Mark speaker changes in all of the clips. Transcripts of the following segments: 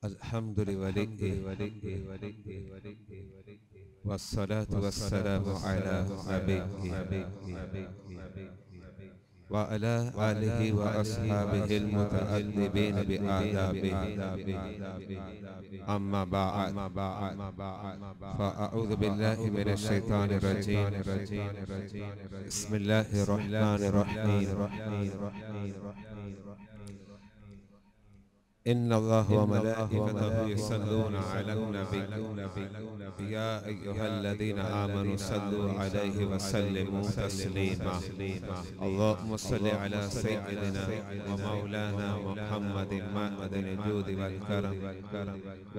Speaker 1: अल्हम्दुलिल्लाह वस्सलातु वस्सलामु अला नबिय्यिही व अला आलिहि व अस्हाबिहिल मुतअद्दिबीन बिआदाबिही अम्मा बअद फ़अऊज़ु बिल्लाहि मिनश शैतानिर रजीम बिस्मिल्लाहिर रहमानिर रहीम इन्नल्लाह व मलाइकतहु युसल्लूना अलन नबी या अय्युहल्लज़ीना आमनू सल्लू अलैहि व सल्लिमू तस्लीमा अल्लाहुम्मा सल्लि अला सय्यिदिना व मौलाना मुहम्मदिन मअदिन जूदि वल करम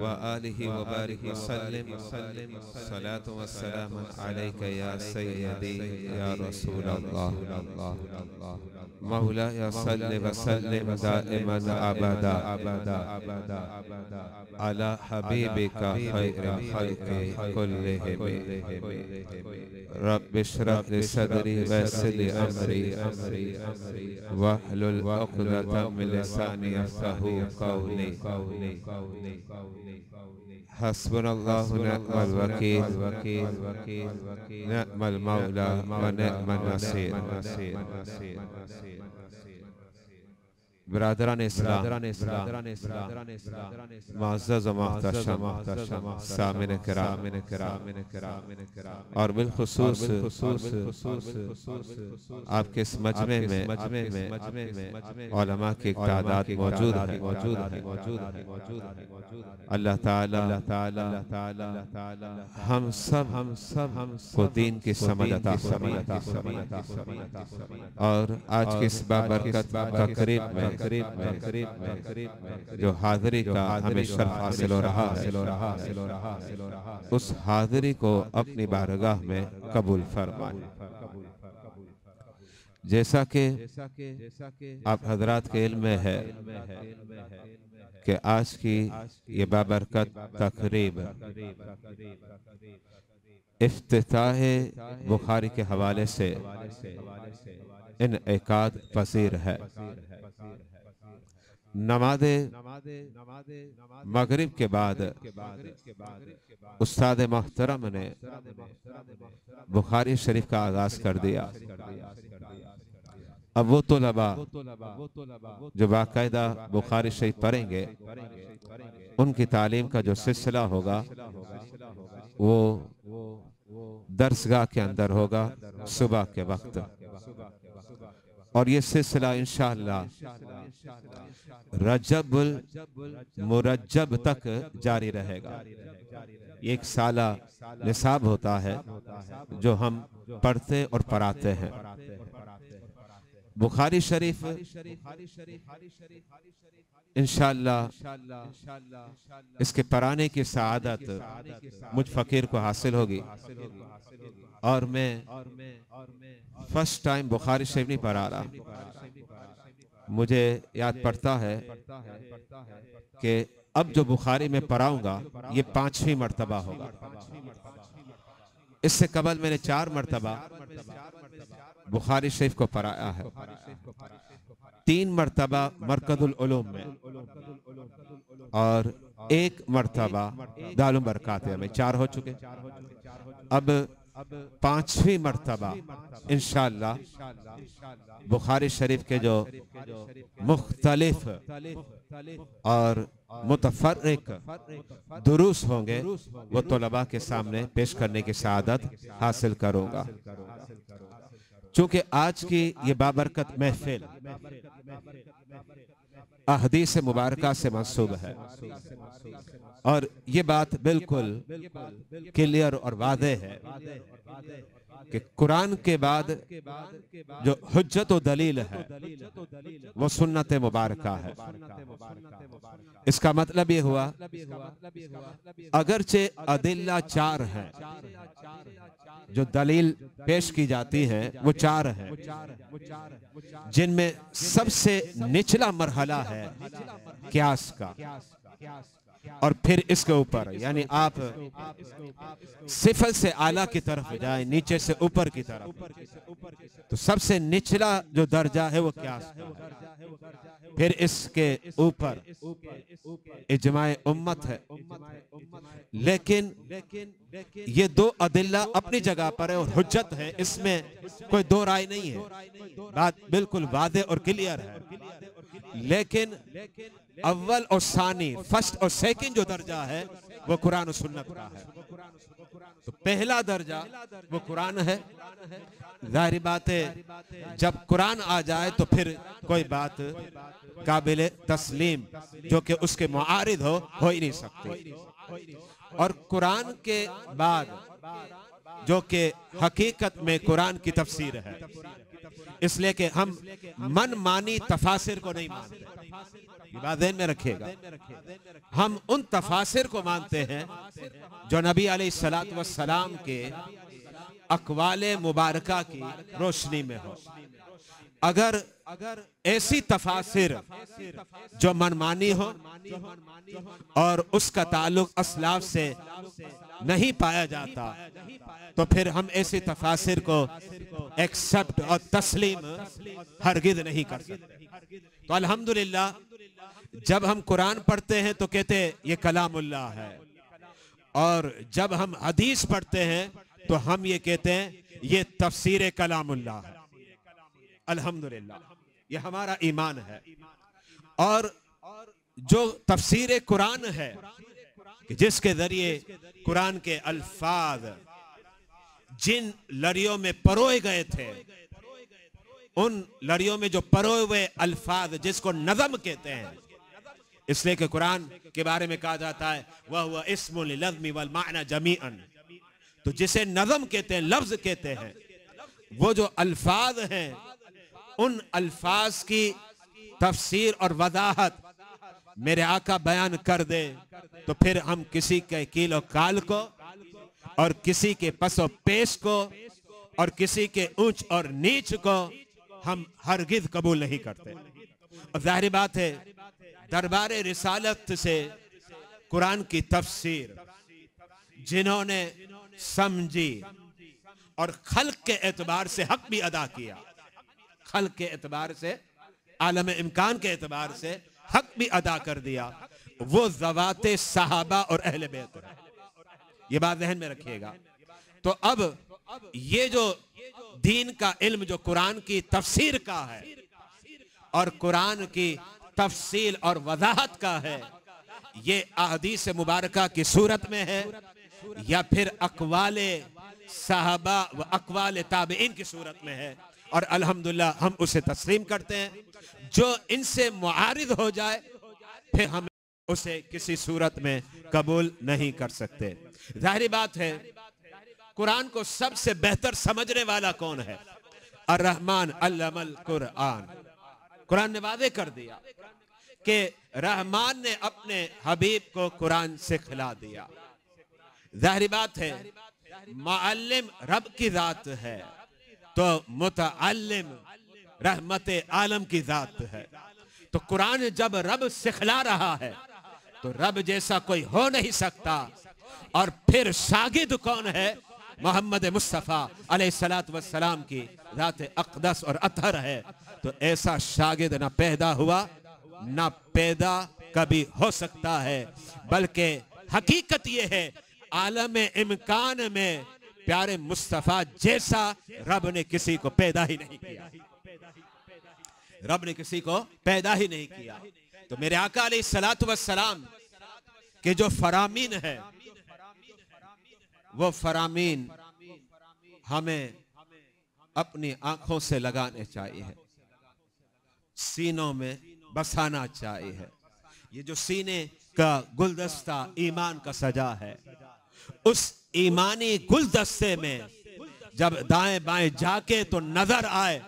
Speaker 1: व आलिहि व बारिक व सल्लिम सलातु व सलामुन अलैका या सय्यदी या रसूल अल्लाह मौला या सल्लि व सल्लिम दाइमन अबदा अला हबीबिका खैरिल खल्क़ि कुल्लिहिम रब्बि इश्रह लि सदरी व यस्सिर लि अमरी वहलुल उक़दतम मिन लिसानी यफ़क़हू क़ौली हस्बुनल्लाहु निअमल वकील निअमल मौला व निअमन नसीर। बिरादरान इस्लाम मुअज़्ज़ज़ व मुहतशम सामिन किराम और बिलखुसूस आपके इस मजमे में उलमा की एक तादाद मौजूद है। अल्लाह ताला हम सब को दीन की समझ अता फरमाए और आज की इस बाबरकत तकरीब में जो हाज़िरी का हमें शर्फ हासिल हो रहा है उस हाज़िरी को अपनी बारगाह में कबूल फरमाए। जैसा कि आप हजरात के इल्म में है कि आज की ये बाबरकत तकरीब इफ्तिताह बुखारी के हवाले से इनेकाद पसीर है। नमाज़े मगरिब के बाद उस्ताद मोहतरम ने बुखारी शरीफ का आगाज कर दिया। अब वो तलबा जो बाकायदा बुखारी शरीफ पढ़ेंगे उनकी तालीम का जो सिलसिला होगा वो दर्सगाह के अंदर होगा सुबह के वक्त, और ये सिलसिला इंशाअल्लाह रजबुल मुरज्जब तक जारी रहेगा। एक साला निसाब होता है जो हम पढ़ते और पढ़ाते हैं। बुखारी शरीफ इंशाअल्लाह इसके पढ़ाने की सआदत मुझ फकीर को हासिल होगी, और मैं फर्स्ट टाइम बुखारी शरीफ नहीं पढ़ा रहा। मुझे याद पड़ता है कि अब जो बुखारी में पढ़ाऊंगा ये 5वीं मर्तबा होगा। इससे कबल मैंने 4 मर्तबा बुखारी शरीफ को पढ़ाया है, 3 मर्तबा मरकजुल उलूम में और 1 मर्तबा दारुल बरकातिया में। 4 हो चुके। अब 5वीं मर्तबा इंशाअल्लाह बुखारी शरीफ के जो मुख्तलिफ और मुतफर्रिक दुरूस होंगे वो तलबा के सामने पेश करने की सआदत हासिल करूंगा। चूंकि आज की ये बाबरकत महफिल अहदीस मुबारका से मंसूब है और ये बात बिल्कुल क्लियर और वाज़ेह है कि कुरान के बाद जो हुज्जत व दलील है वो सुन्नत मुबारका है। इसका मतलब ये हुआ अगरचे अदिल्ला 4 हैं, जो दलील पेश की जाती हैं वो 4 हैं, जिनमें सबसे निचला मरहला है क़ियास का। और फिर इसके ऊपर, यानी आप सिफल से आला की तरफ जाए, नीचे से ऊपर की तरफ, तो सबसे निचला जो दर्जा है वो क्यास का है। फिर इसके ऊपर इजमाए उम्मत है। लेकिन ये दो अदिल्ला अपनी जगह पर है और हुज्जत है, इसमें कोई दो राय नहीं है, बात बिल्कुल वादे और क्लियर है। लेकिन अव्वल और सानी, फर्स्ट और सेकंड जो दर्जा है वो कुरान और सुन्नत का है। तो पहला दर्जा वो कुरान है। जाहिर बात है जब कुरान आ जाए तो फिर कोई बात काबिल तस्लीम जो कि उसके मुआरिद हो ही नहीं सकती। और कुरान के बाद जो कि हकीकत में कुरान की तफसीर है, इसलिए कि हम मन मानी तफासिर को नहीं मानते, ये बात ध्यान में रखिएगा। हम उन तफासिर को मानते हैं जो नबी अलैहिस्सलातु वस्सलाम के अक़वाले मुबारका की रोशनी में हो। अगर ऐसी तफासिर जो मनमानी हो और उसका ताल्लुक अस्लाफ से नहीं पाया जाता, तो फिर हम ऐसी तफासिर को एक्सेप्ट और तस्लीम हरगिज़ नहीं कर सकते। तो अल्हम्दुलिल्लाह जब हम कुरान पढ़ते हैं तो कहते हैं ये कलामुल्लाह है, और जब हम हदीस पढ़ते हैं तो हम ये कहते हैं ये तफसीर कलामुल्लाह है। अल्हम्दुलिल्लाह ये हमारा ईमान है। और जो तफसीर कुरान है कि जिसके जरिए कुरान के अल्फाज जिन लड़ियों में परोए गए थे, उन लड़ियों में जो परोए हुए अल्फाज जिसको नज़म कहते हैं, इसलिए कि कुरान के बारे में कहा जाता है वह हुआ इस्मुल लिलज़्मी वल माना जमीअन। तो जिसे नज़म कहते हैं, लफ्ज कहते हैं, वो जो अल्फाज हैं उन अल्फाज की तफसीर और वजाहत मेरे आका बयान कर दे तो फिर हम किसी के कील और काल को और किसी के पसो पेश को और किसी के ऊंच और नीच को हम हरगिज़ कबूल नहीं करते। और जाहिर बात है दरबार रिसालत से कुरान की तफसीर जिन्होंने समझी और खल्क के एतबार से हक भी अदा किया, खल्क के एतबार से, आलम इम्कान के एतबार से हक भी अदा कर दिया, वो ज़वाते सहाबा और अहले बैत है। ये बात ज़हन में रखिएगा। तो अब ये जो दीन का इल्म जो कुरान की तफसीर का है और कुरान की तफसील और वजाहत का है, ये अहदीस मुबारका की सूरत में है या फिर अक़वाले सहाबा व अक़वाले ताबईन की सूरत में है, और अल्हम्दुलिल्लाह हम उसे तस्लीम करते हैं। जो इनसे मुआरिद हो जाए फिर हम उसे किसी सूरत में कबूल नहीं कर सकते। जाहिर बात है कुरान को सबसे बेहतर समझने वाला कौन है? अर्रहमान अल्लमल कुरान। कुरान ने वादे कर दिया कि रहमान ने अपने हबीब को कुरान से खिला दिया। जाहिर बात है मुअल्लिम रब की जात है तो मुतअल्लिम रहमत आलम की जात है। तो कुरान जब रब सिखला रहा है तो रब जैसा कोई हो नहीं सकता। और फिर शागिद कौन है? मोहम्मद मुस्तफ़ा अलैहिस्सलातु वस्सलाम की जात अक़दस और अतहर है। तो ऐसा शागिद ना पैदा हुआ ना पैदा कभी हो सकता है, बल्कि हकीकत ये है आलम इम्कान में प्यारे मुस्तफ़ा जैसा रब ने किसी को पैदा ही नहीं किया, रब ने किसी को पैदा ही नहीं किया। तो मेरे आका अलैहिस्सलातु वस्सलाम के जो फरामीन है वो फरामीन हमें अपनी आंखों से लगाने चाहिए, सीनों में बसाना चाहिए। ये जो सीने का गुलदस्ता ईमान का सजा है, उस ईमानी गुलदस्ते में जब दाएं बाएं जाके तो नजर आए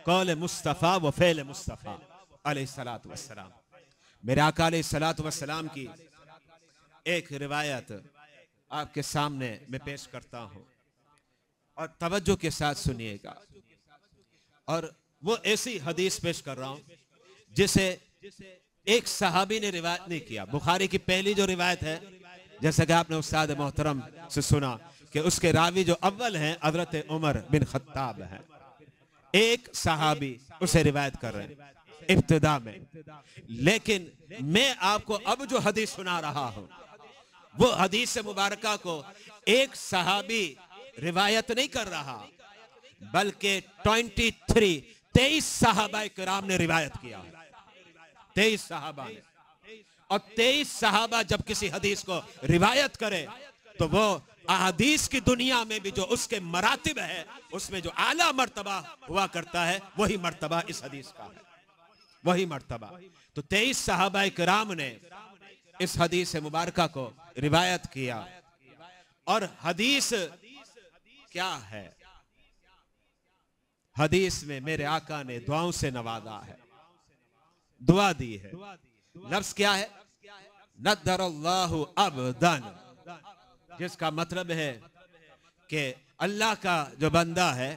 Speaker 1: कौल मुस्तफ़ा व फ़ेल मुस्तफ़ा अलैहिस्सलातु वस्सलाम। मेरे आका अलैहिस्सलातु वस्सलाम की एक रिवायत आपके सामने मैं पेश करता हूं और तवज्जो के साथ सुनिएगा। और वो ऐसी हदीस पेश कर रहा हूं जिसे एक सहाबी ने रिवायत नहीं किया। बुखारी की पहली जो रिवायत है, जैसा कि आपने उस्ताद मोहतरम से सुना कि उसके रावी जो अव्वल हैं हजरत उमर बिन खत्ताब हैं, एक सहाबी उसे रिवायत कर रहे हैं इब्तिदा में। लेकिन मैं आपको अब जो हदीस सुना रहा हूं वो हदीस मुबारका को एक सहाबी रिवायत नहीं कर रहा, बल्कि 23 सहाबा किराम ने रिवायत किया। 23 सहाबा ने, और 23 सहाबा जब किसी हदीस को रिवायत करे तो वो अहदीस की दुनिया में भी जो उसके मरातिब है, उसमें जो आला मर्तबा हुआ करता है, वही मर्तबा इस हदीस का है, वही मर्तबा। तो 23 सहाबा किराम ने इस हदीस मुबारका को रिवायत किया। और हदीस क्या है? हदीस में मेरे आका ने दुआओं से नवाजा है, दुआ दी है। लफ्ज क्या है? नद्दरल्लाहु अब्दन, जिसका मतलब है कि अल्लाह का जो बंदा है,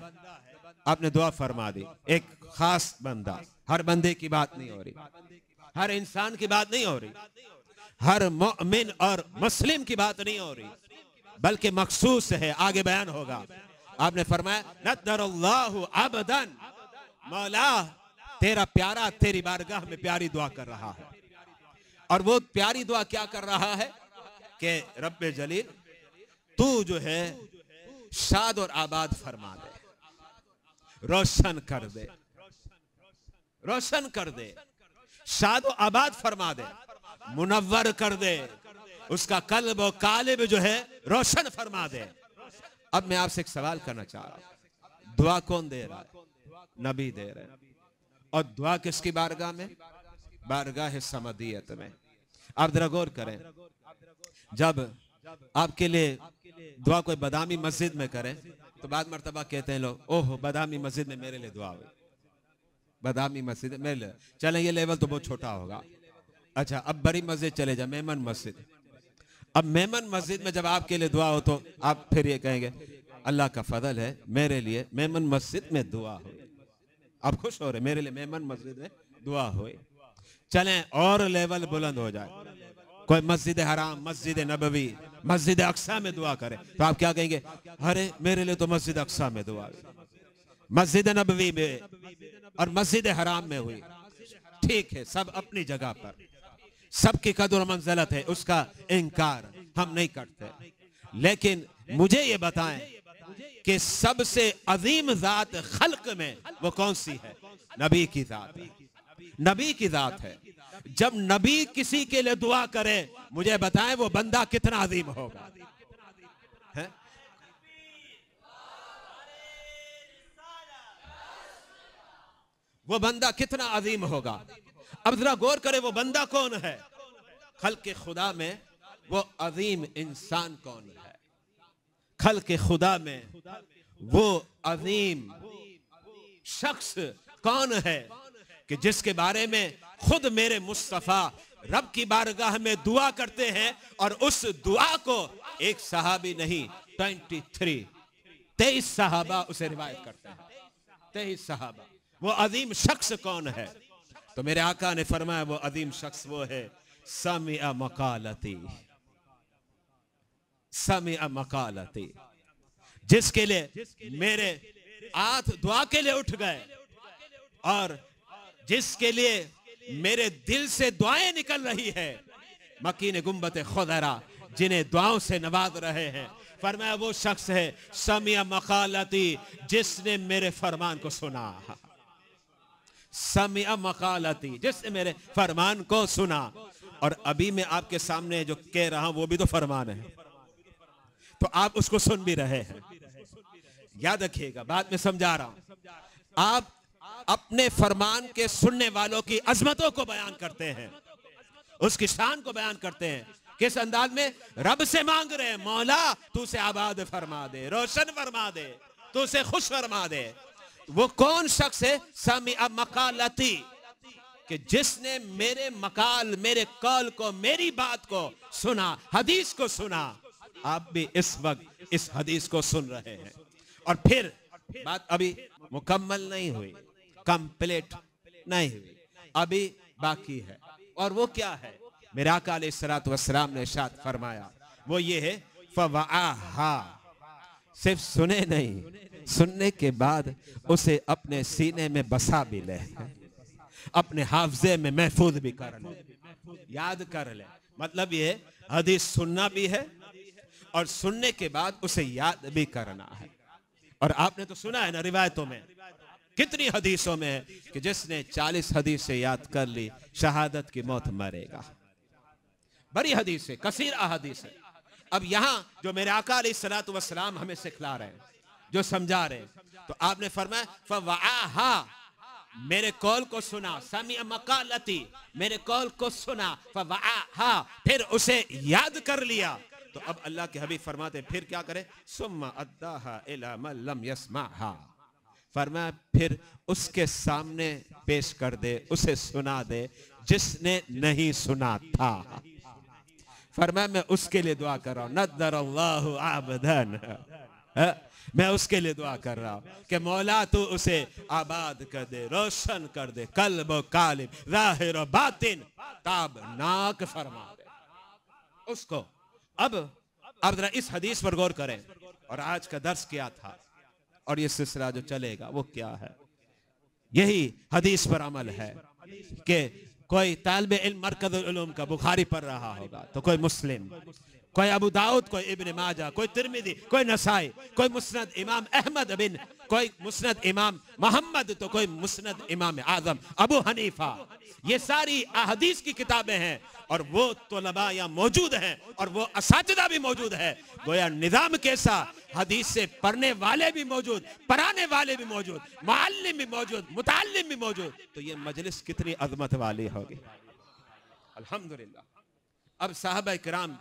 Speaker 1: आपने दुआ फरमा दी। एक खास बंदा, हर बंदे की बात नहीं हो रही, हर इंसान की बात नहीं हो रही, हर मोमिन और मुस्लिम की बात नहीं हो रही, बल्कि मखसूस है, आगे बयान होगा। आपने फरमाया नद्दरल्लाहु अब्दन, मौला तेरा प्यारा तेरी बारगाह में प्यारी दुआ कर रहा है। और वो प्यारी दुआ क्या कर रहा है कि रब्बे जलील तू जो है शाद और आबाद फरमा दे, रोशन कर दे, रोशन कर दे, शाद और आबाद फरमा दे, मुनव्वर कर दे, उसका कल्ब और कालिब जो है रोशन फरमा दे। अब मैं आपसे एक सवाल करना चाह रहा हूं, दुआ कौन दे रहा है? नबी दे रहे हैं। और दुआ किसकी बारगाह में? बारगाह समदियत में। आप जरा गौर करें, जब आपके लिए दुआ कोई बदामी मस्जिद में करें तो बाद मर्तबा कहते हैं लोग, ओह बदामी मस्जिद में मेरे लिए दुआ हुई, बदामी मस्जिद मेरे लिए। चलें ये लेवल तो बहुत छोटा होगा। अच्छा, अब बड़ी मस्जिद चले जा, मेमन मस्जिद। अब मेमन मस्जिद में जब आपके लिए दुआ हो तो आप फिर ये कहेंगे अल्लाह का फजल है, मेरे लिए मेमन मस्जिद में दुआ हुई। आप खुश हो रहे, मेरे लिए मेमन मस्जिद में दुआ हुई। चलें और लेवल बुलंद हो जाए, कोई मस्जिद हराम, मस्जिद नबवी, मस्जिद अक्सा में दुआ करे तो आप क्या कहेंगे? अरे मेरे लिए तो मस्जिद अक्सा में दुआ हुई, मस्जिद नबवी में और मस्जिद हराम में हुई। ठीक है, सब अपनी जगह पर, सबकी कदर और मंजिलत है, उसका इनकार हम नहीं करते। लेकिन मुझे ये बताएं कि सबसे अजीम जात खल्क में वो कौन सी है? नबी की जात है, नबी की जात है। जब नबी किसी के लिए दुआ करे, मुझे बताएं वो बंदा कितना अजीम होगा? है? वो बंदा कितना अजीम होगा? अब जरा गौर करें, वो बंदा कौन है? खल्क़ खुदा में वो अजीम इंसान कौन है? खल्क़ खुदा में वो अजीम शख्स कौन है कि जिसके बारे में खुद मेरे मुस्तफा रब की बारगाह में दुआ करते हैं, और उस दुआ को एक सहाबी नहीं 23 सहाबा उसे रिवायत करते हैं। 23 सहाबा। वो अजीम शख्स कौन है? तो मेरे आका ने फरमाया वो अजीम शख्स वो है समिअ मकालती, समिअ मकालती, जिसके लिए मेरे हाथ दुआ के लिए उठ गए और जिसके लिए मेरे दिल से दुआएं निकल रही है। मकीन गुंबत खुदरा, जिन्हें दुआओं से नवाज रहे हैं। फरमाया वो शख्स है समिअ मकालती, जिसने मेरे फरमान को सुना। समिअ मकालती, जिसने मेरे फरमान को सुना। और अभी मैं आपके सामने जो कह रहा हूं वो भी तो फरमान है, तो आप उसको सुन भी रहे हैं। याद रखिएगा, बात में समझा रहा हूं। आप अपने फरमान के सुनने वालों की अजमतों को बयान करते हैं, उसकी शान को बयान करते हैं। किस अंदाज में? रब से मांग रहे हैं, मौला तू से आबाद फरमा दे, रोशन फरमा दे, तू से खुश फरमा दे। वो कौन शख्स है? समिअ मकालती, कि जिसने मेरे मकाल, मेरे कौल को, मेरी बात को सुना, हदीस को सुना। आप भी इस वक्त इस हदीस को सुन रहे हैं। और फिर बात अभी मुकम्मल नहीं हुई, कंप्लीट नहीं हुई, अभी बाकी है। और वो क्या है? मेरे आका अलैहिस्सलातु वस्सलाम ने इरशाद फरमाया, वो ये है फवाहा, सिर्फ सुने नहीं, सुनने के बाद उसे अपने सीने में बसा भी ले, अपने हाफजे में महफूज भी कर ले, याद कर ले। मतलब ये हदीस सुनना भी है और सुनने के बाद उसे याद भी करना है। और आपने तो सुना है ना रिवायतों में, कितनी हदीसों में है कि जिसने 40 हदीस से याद कर ली शहादत की मौत मरेगा। बड़ी हदीस है, कसीर अहदीस है। अब यहां जो मेरे आका अलैहिस्सलातु वस्सलाम हमें सिखला रहे हैं, जो समझा रहे हैं, तो आपने फरमाया फवाहा, मेरे कौल को सुना, समिअ मकालती, मेरे कौल को सुना, फवाहा, फिर उसे याद कर लिया। तो अब अल्लाह के हबीब फरमाते फिर क्या करे, सुम्मा अद्दाहा इला मन लम यस्माहा, फरमाया फिर उसके सामने पेश कर दे, उसे सुना दे जिसने नहीं सुना था। फरमाया मैं उसके लिए दुआ कर रहा हूं, नद्दरल्लाहु आबदन, मैं उसके लिए दुआ कर रहा हूं कि मौला तू उसे आबाद कर दे, रोशन कर दे, कल्ब व कालिब, ज़ाहिर व बातिन, ताबनाक फरमा दे उसको। अब जरा इस हदीस पर गौर करें। और आज का दर्स क्या था और ये सिलसिला जो चलेगा वो क्या है? यही हदीस पर अमल है कि कोई तालिब इल्म मरकज़ुल उलूम का बुखारी पढ़ रहा होगा, तो कोई मुस्लिम, कोई अबू दाऊद, कोई इब्न माजा, कोई तिरमिज़ी, कोई नसाई, कोई मुस्नद इमाम अहमद बिन, कोई मुस्नद इमाम मोहम्मद, तो कोई मुस्नद इमाम आजम अबू हनीफा। ये सारी अहदीस की किताबें हैं और वो तलबा यहाँ मौजूद हैं और वो असातिज़ा भी मौजूद है। गोया निज़ाम कैसा, हदीस से पढ़ने वाले भी मौजूद, पढ़ाने वाले भी मौजूद, मुअल्लिम भी मौजूद, मुतअल्लिम भी मौजूद। तो ये मजलिस कितनी अज़मत वाली होगी। अल्हम्दुलिल्लाह। अब साहबा किराम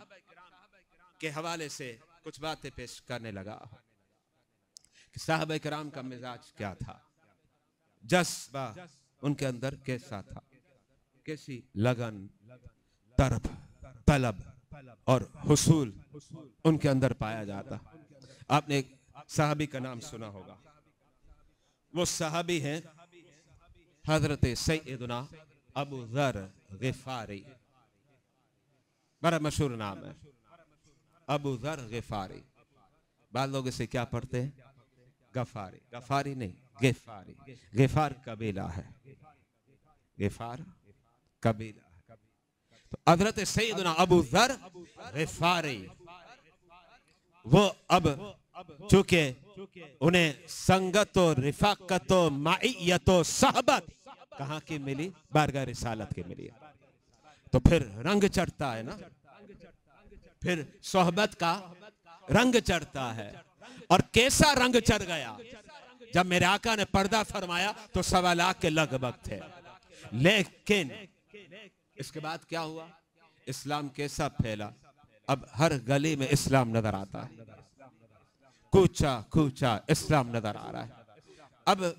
Speaker 1: के हवाले से कुछ बातें पेश करने लगा कि साहबा किराम का मिजाज क्या था, जज्बा उनके अंदर कैसा था, कैसी लगन, तरफ, तलब और हुसूल उनके अंदर पाया जाता। आपने एक साहबी का नाम सुना होगा, वो साहबी हैं हजरत सैयदना अबू ज़र गिफारी, बड़ा मशहूर नाम है अबू ज़र गिफारी। बाद लोग इसे क्या पढ़ते हैं, गफारी, गफारी नहीं गिफारी, गिफार कबीला है, गिफार कबीला। तो हजरत सैयदना अबू ज़र गिफारी, वो अब चूंकि उन्हें संगतो, रिफाकतो, माइयतो, सहबत कहाँ की मिली, बारगाह रिसालत की मिली, तो फिर रंग चढ़ता है ना, फिर सोहबत का रंग चढ़ता है। और कैसा रंग चढ़ गया, जब मेरे आका ने पर्दा फरमाया तो 1.25 लाख के लगभग थे, लेकिन इसके बाद क्या हुआ, इस्लाम कैसा फैला, अब हर गली में इस्लाम नजर आता है, कूचा कूचा इस्लाम नजर आ रहा है। अब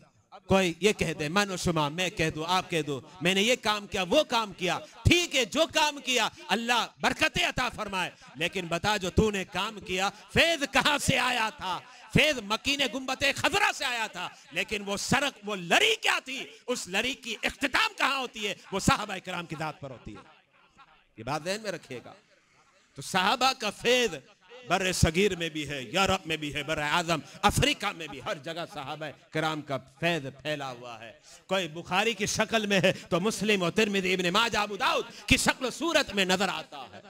Speaker 1: कोई ये कह दे, मानो शुमा, मैं कह दूं, आप कह दो, मैंने ये काम किया, वो काम किया, ठीक है, जो काम किया अल्लाह बरकतें अता फरमाए, लेकिन बता जो तूने काम किया फैज़ कहां से आया था? फैज़ मकीने गुंबते खजरा से आया था, लेकिन वो सरक, वो लड़ी क्या थी, उस लड़ी की इख्तिताम कहां होती है? वो साहबा किराम की जात पर होती है। ये बात ध्यान में रखिएगा। तो साहबा का फैज़ बर्रे सगीर में भी है, यूरोप में भी है, बर्रे आज़म अफ्रीका में भी, हर जगह सहाबा किराम का फैज़ फैला हुआ है। कोई बुखारी की शक्ल में है तो मुस्लिम और तिरमिज़ी, इब्न माजा, अबू दाऊद की शक्ल सूरत में नजर आता है।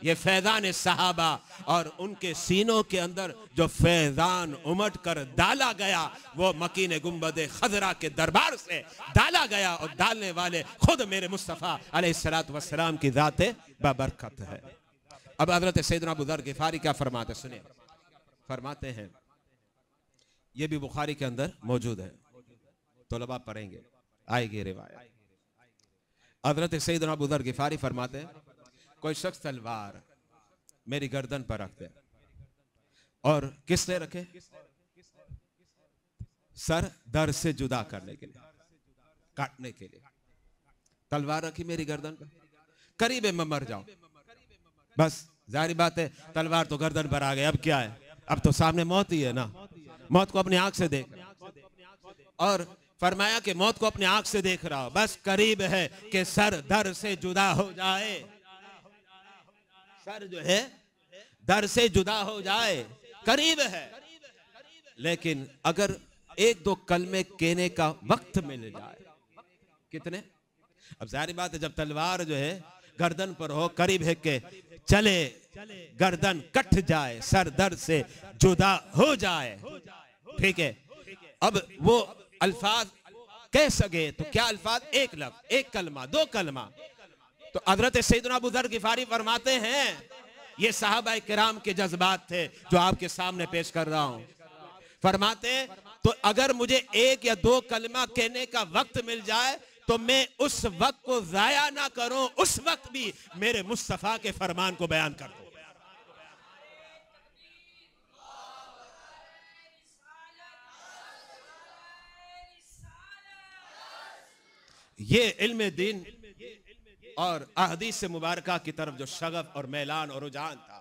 Speaker 1: ये फैज़ान सहाबा और उनके सीनों के अंदर जो फैज़ान उमट कर डाला गया, वो मकीन गुंबद खजरा के दरबार से डाला गया, और डालने वाले खुद मेरे मुस्तफ़ा अलैहिस्सलातु वस्सलाम की ज़ाते बाबरकत है। अब हज़रत सैयदना अबू ज़र गिफ़ारी क्या फरमाते, सुनिए। फरमाते हैं, ये भी बुखारी के अंदर मौजूद है, तलबा पढ़ेंगे, आएगी रिवायत। हज़रत सैयदना अबू ज़र गिफ़ारी फरमाते हैं, कोई शख्स तलवार मेरी गर्दन पर रख दे, और किसने रखे? सर दर से जुदा करने के लिए, काटने के लिए तलवार रखी मेरी गर्दन पर, करीब मैं मर जाऊं, बस जाहिर बात है तलवार तो गर्दन पर आ गई, अब क्या है, अब तो सामने मौत ही है ना, मौत को अपनी आंख से देख। और फरमाया कि मौत को अपने आंख से देख रहा हो, बस करीब है कि सर दर से जुदा हो जाए, सर जो है दर से जुदा हो जाए, करीब है। लेकिन अगर एक दो कलमे कहने का वक्त मिल जाए, कितने, अब जाहिर बात है जब तलवार जो है गर्दन पर हो, करीब है कि चले गर्दन कट जाए, सर दर से जुदा हो जाए, ठीक है। अब वो अल्फाज कह सके तो क्या अल्फाज, एक लफ्ज, एक कलमा, दो कलमा। तो हजरत सैयदना अबू ज़र गिफारी फरमाते हैं ये साहबा किराम के जज्बात थे जो आपके सामने पेश कर रहा हूं। फरमाते हैं तो अगर मुझे एक या दो कलमा कहने का वक्त मिल जाए तो मैं उस वक्त को जाया ना करूं, उस वक्त भी मेरे मुस्तफा के फरमान को बयान कर दूं। ये इल्म दीन और अहदीस से मुबारका की तरफ जो शगफ और मैलान और रुझान था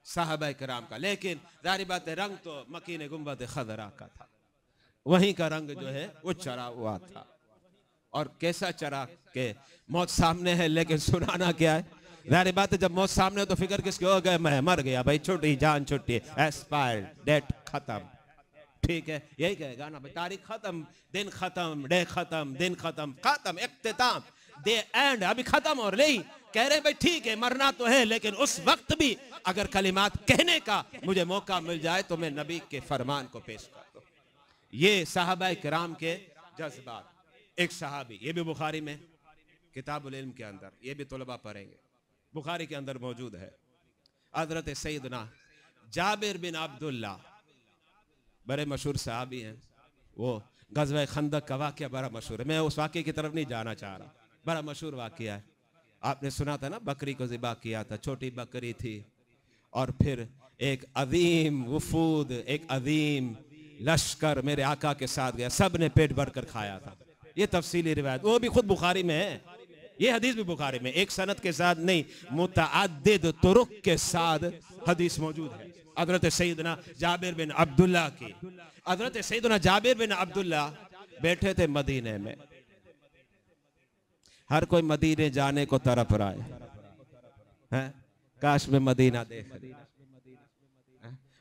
Speaker 1: साहबा किराम का। लेकिन जाहिर बात है रंग तो मकीन गुंबद खदरा का था, वहीं का रंग जो है वो चढ़ा हुआ था। और कैसा चढ़ा के मौत सामने है लेकिन सुनाना क्या है। जाहिर बात है जब मौत सामने हो तो फिक्र किसकी हो गए, मैं मर गया भाई, छुट्टी जान छुट्टी, एक्सपायर्ड, डेट खत्म, ठीक है यही कहे गाना भाई, तारीख खत्म, दिन खत्म, डे खत्म, दिन खत्म, खत्म, इख्तिताम, दे एंड, अभी खत्म और नहीं कह रहे भाई ठीक है मरना तो है, लेकिन उस वक्त भी अगर कलिमात कहने का मुझे मौका मिल जाए तो मैं नबी के फरमान को पेश कर दूं। ये साहबा किराम के जज्बात। एक सहाबी, ये भी बुखारी में किताबुल इल्म के अंदर, ये भी तुलबा पढ़ेंगे, बुखारी के अंदर मौजूद है। हजरत सैयदना जाबिर बिन अब्दुल्ला बड़े मशहूर सहाबी हैं। वो गज़वा खंदक का वाक़या बड़ा मशहूर है, मैं उस वाक़े की तरफ नहीं जाना चाह रहा, बड़ा मशहूर वाक़या है। आपने सुना था ना, बकरी को ज़िबा किया था, छोटी बकरी थी, और फिर एक अजीम वफूद, एक अजीम लश्कर मेरे आका के साथ गया, सब ने पेट भर कर खाया था। ये तफसीली रिवायत, वो भी खुद बुखारी में है, ये हदीस भी बुखारी में, एक सनद के साथ नहीं, मुतअद्दिद तुरुक के साथ हदीस मौजूद है। हजरत सैयदना जाबिर बिन अब्दुल्ला की, हजरत सैयदना जाबिर बिन अब्दुल्ला बैठे थे मदीने में। हर कोई मदीने जाने को तरफ रहा है, काश में मदीना देख,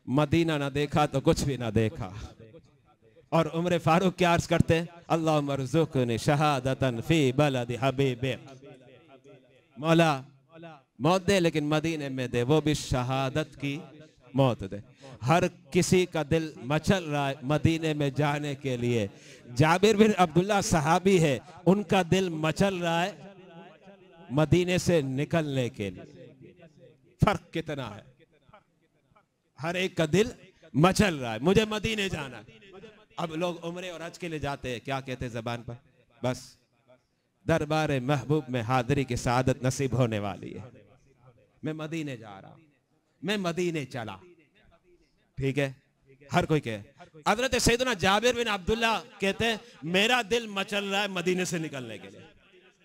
Speaker 1: मदीना ना देखा तो कुछ भी ना देखा। और उमर फारूक क्या अर्ज करते हैं, अल्लाह मरज़ुक़नी शहादतन फी बलद हबीबे, मौला मौत दे लेकिन मदीने में दे, वो भी शहादत की मौत दे। हर किसी का दिल मचल रहा है मदीने में जाने के लिए। जाबिर बिन अब्दुल्ला सहाबी है, उनका दिल मचल रहा है मदीने से निकलने के लिए। फर्क कितना है, हर एक का दिल मचल रहा है, मुझे मदीने जाना है। अब लोग उम्रे और हज के लिए जाते हैं, क्या कहते हैं जबान पर, बस दरबार महबूब में हाजिरी की सआदत नसीब होने वाली है, मैं मदीने जा रहा हूं, मैं मदीने चला, ठीक है हर कोई कहे। हजरत सैयदना जाबिर बिन अब्दुल्ला कहते हैं मेरा दिल मचल रहा है मदीने से निकलने के लिए।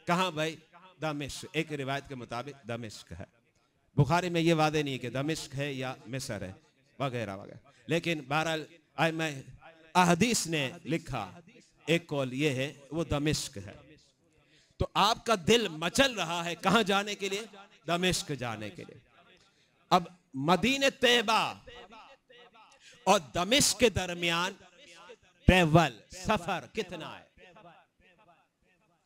Speaker 1: कहां भाई, दमिश्क, एक रिवायत के मुताबिक दमिश्क है, बुखारी में ये वादे नहीं कि दमिश्क है या मिस्र है वगैरह वगैरह, लेकिन बहरहाल मैं अहदीस ने लिखा एक कौल ये है वो दमिश्क है। तो आपका दिल मचल रहा है कहां जाने के लिए, दमिश्क जाने के लिए। अब मदीने तैयबा और दमिश्क के दरमियान ट्रेवल, सफर कितना है,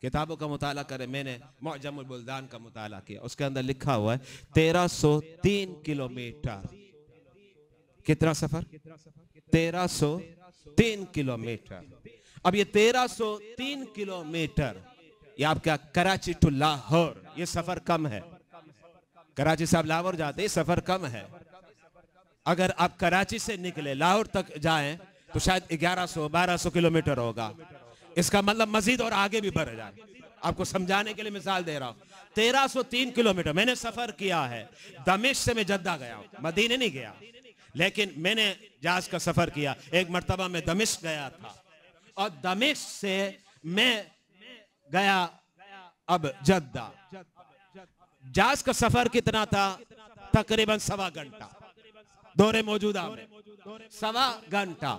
Speaker 1: किताबों का मुताला करें, मैंने मुअज्जमुल बुल्दान का मुताला किया, उसके अंदर लिखा हुआ है 1303 किलोमीटर। कितना सफर, 1303 किलोमीटर। अब ये 1303 किलोमीटर, ये आपका कराची टू लाहौर, ये सफर कम है, कराची से आप लाहौर जाते, सफर कम है। अगर आप कराची से निकले लाहौर तक जाएं तो शायद 1100-1200 किलोमीटर होगा, इसका मतलब मजीद और आगे भी बढ़ जाए। आपको समझाने के लिए मिसाल दे रहा हूं, 1303 किलोमीटर मैंने सफर किया है। दमिश्क से मैं जद्दा गया हूं, मदीने नहीं गया, लेकिन मैंने जहाज का सफर किया। एक मर्तबा मैं दमिश्क गया था और दमिश्क से मैं गया अब जद्दा। जहाज का सफर कितना था, तकरीबन 1.25 घंटा, दौरे मौजूदा में 1.25 घंटा।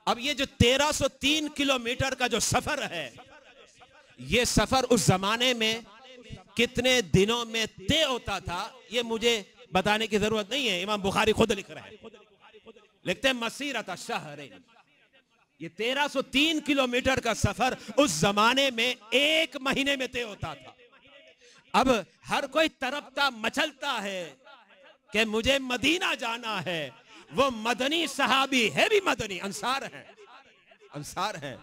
Speaker 1: अब ये जो 1303 किलोमीटर का जो सफर है, ये सफर उस जमाने में कितने दिनों में तय होता था, ये मुझे बताने की जरूरत नहीं है, इमाम बुखारी खुद लिख रहे हैं, लिखते हैं मसीरत शहरैन। ये 1303 किलोमीटर का सफर उस जमाने में 1 महीने में तय होता था। अब हर कोई तरफता मचलता है कि मुझे मदीना जाना है। वो मदनी सहाबी है, भी मदनी अंसार है, अंसार है।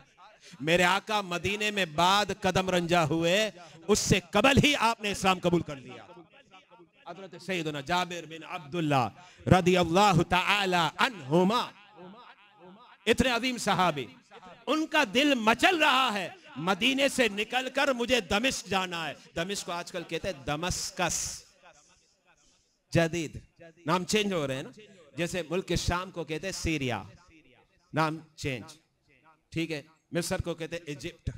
Speaker 1: मेरे आका मदीने में बाद कदम रंजा हुए, उससे कबल ही आपने इस्लाम कबूल कर लिया। हज़रत सैयदना जाबिर बिन अब्दुल्ला रदियल्लाहु तआला अन्हुमा, इतने अजीम सहाबी, उनका दिल मचल रहा है, मदीने से निकलकर मुझे दमिश्क जाना है। दमिश्क को आजकल कहते हैं दमस्कस, जदीद नाम चेंज हो रहे हैं ना, जैसे मुल्क के शाम को कहते हैं सीरिया, नाम चेंज, ठीक है। मिस्र को कहते हैं इजिप्ट,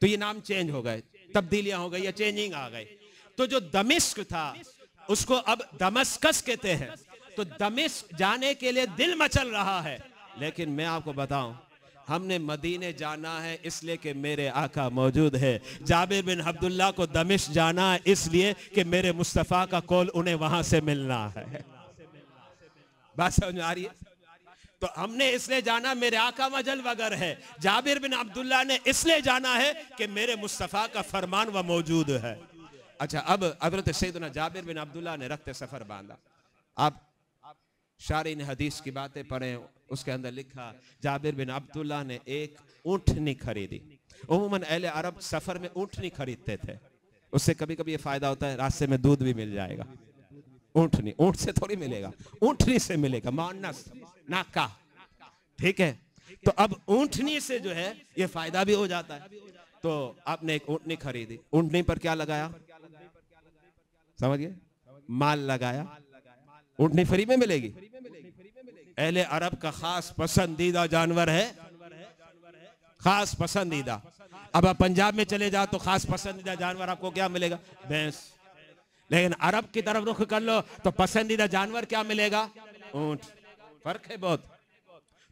Speaker 1: तो ये नाम चेंज हो गए, तब्दीलियां हो गई या चेंजिंग आ गई। तो जो दमिश्क था उसको अब दमस्कस कहते हैं। तो दमिश्क जाने के लिए दिल मचल रहा है, लेकिन मैं आपको बताऊं, हमने मदीने जाना है इसलिए कि मेरे आका मौजूद है। जाबिर बिन अब्दुल्ला को दमिश्क जाना है इसलिए कि मेरे मुस्तफ़ा का कौल उन्हें वहां से मिलना है। बात समझ में आ रही है? तो हमने इसलिए जाना, मेरे आका मजल वगर है। जाबिर बिन अब्दुल्ला ने इसलिए जाना है कि मेरे मुस्तफ़ा का फरमान वह मौजूद है। अच्छा, अब हज़रत सैयदना जाबिर बिन अब्दुल्ला ने रखते सफर बांधा। आप शारीन हदीस की बातें पढ़ें, उसके अंदर लिखा जाबिर बिन अब्दुल्ला ने एक ऊँटनी खरीदी। उम्मन अहले अरब सफर में ऊँटनी खरीदते थे, उससे कभी कभी ये फायदा होता है, रास्ते में दूध भी मिल जाएगा। ऊँटनी, ऊँट से थोड़ी मिलेगा, ऊँटनी से मिलेगा, मुअन्नस नाका, ठीक है। तो अब ऊँटनी से जो है ये फायदा भी हो जाता है। तो आपने एक ऊँटनी खरीदी, ऊँटनी पर क्या लगाया, समझिए, माल लगाया। ऊँटनी फ्री में मिलेगी, अहले अरब का खास पसंदीदा जानवर है, खास पसंदीदा। अब आप पंजाब में चले जाओ तो खास पसंदीदा जानवर आपको क्या मिलेगा, भैंस। लेकिन अरब की तरफ रुख कर लो तो पसंदीदा जानवर क्या मिलेगा, ऊंट। फर्क है बहुत।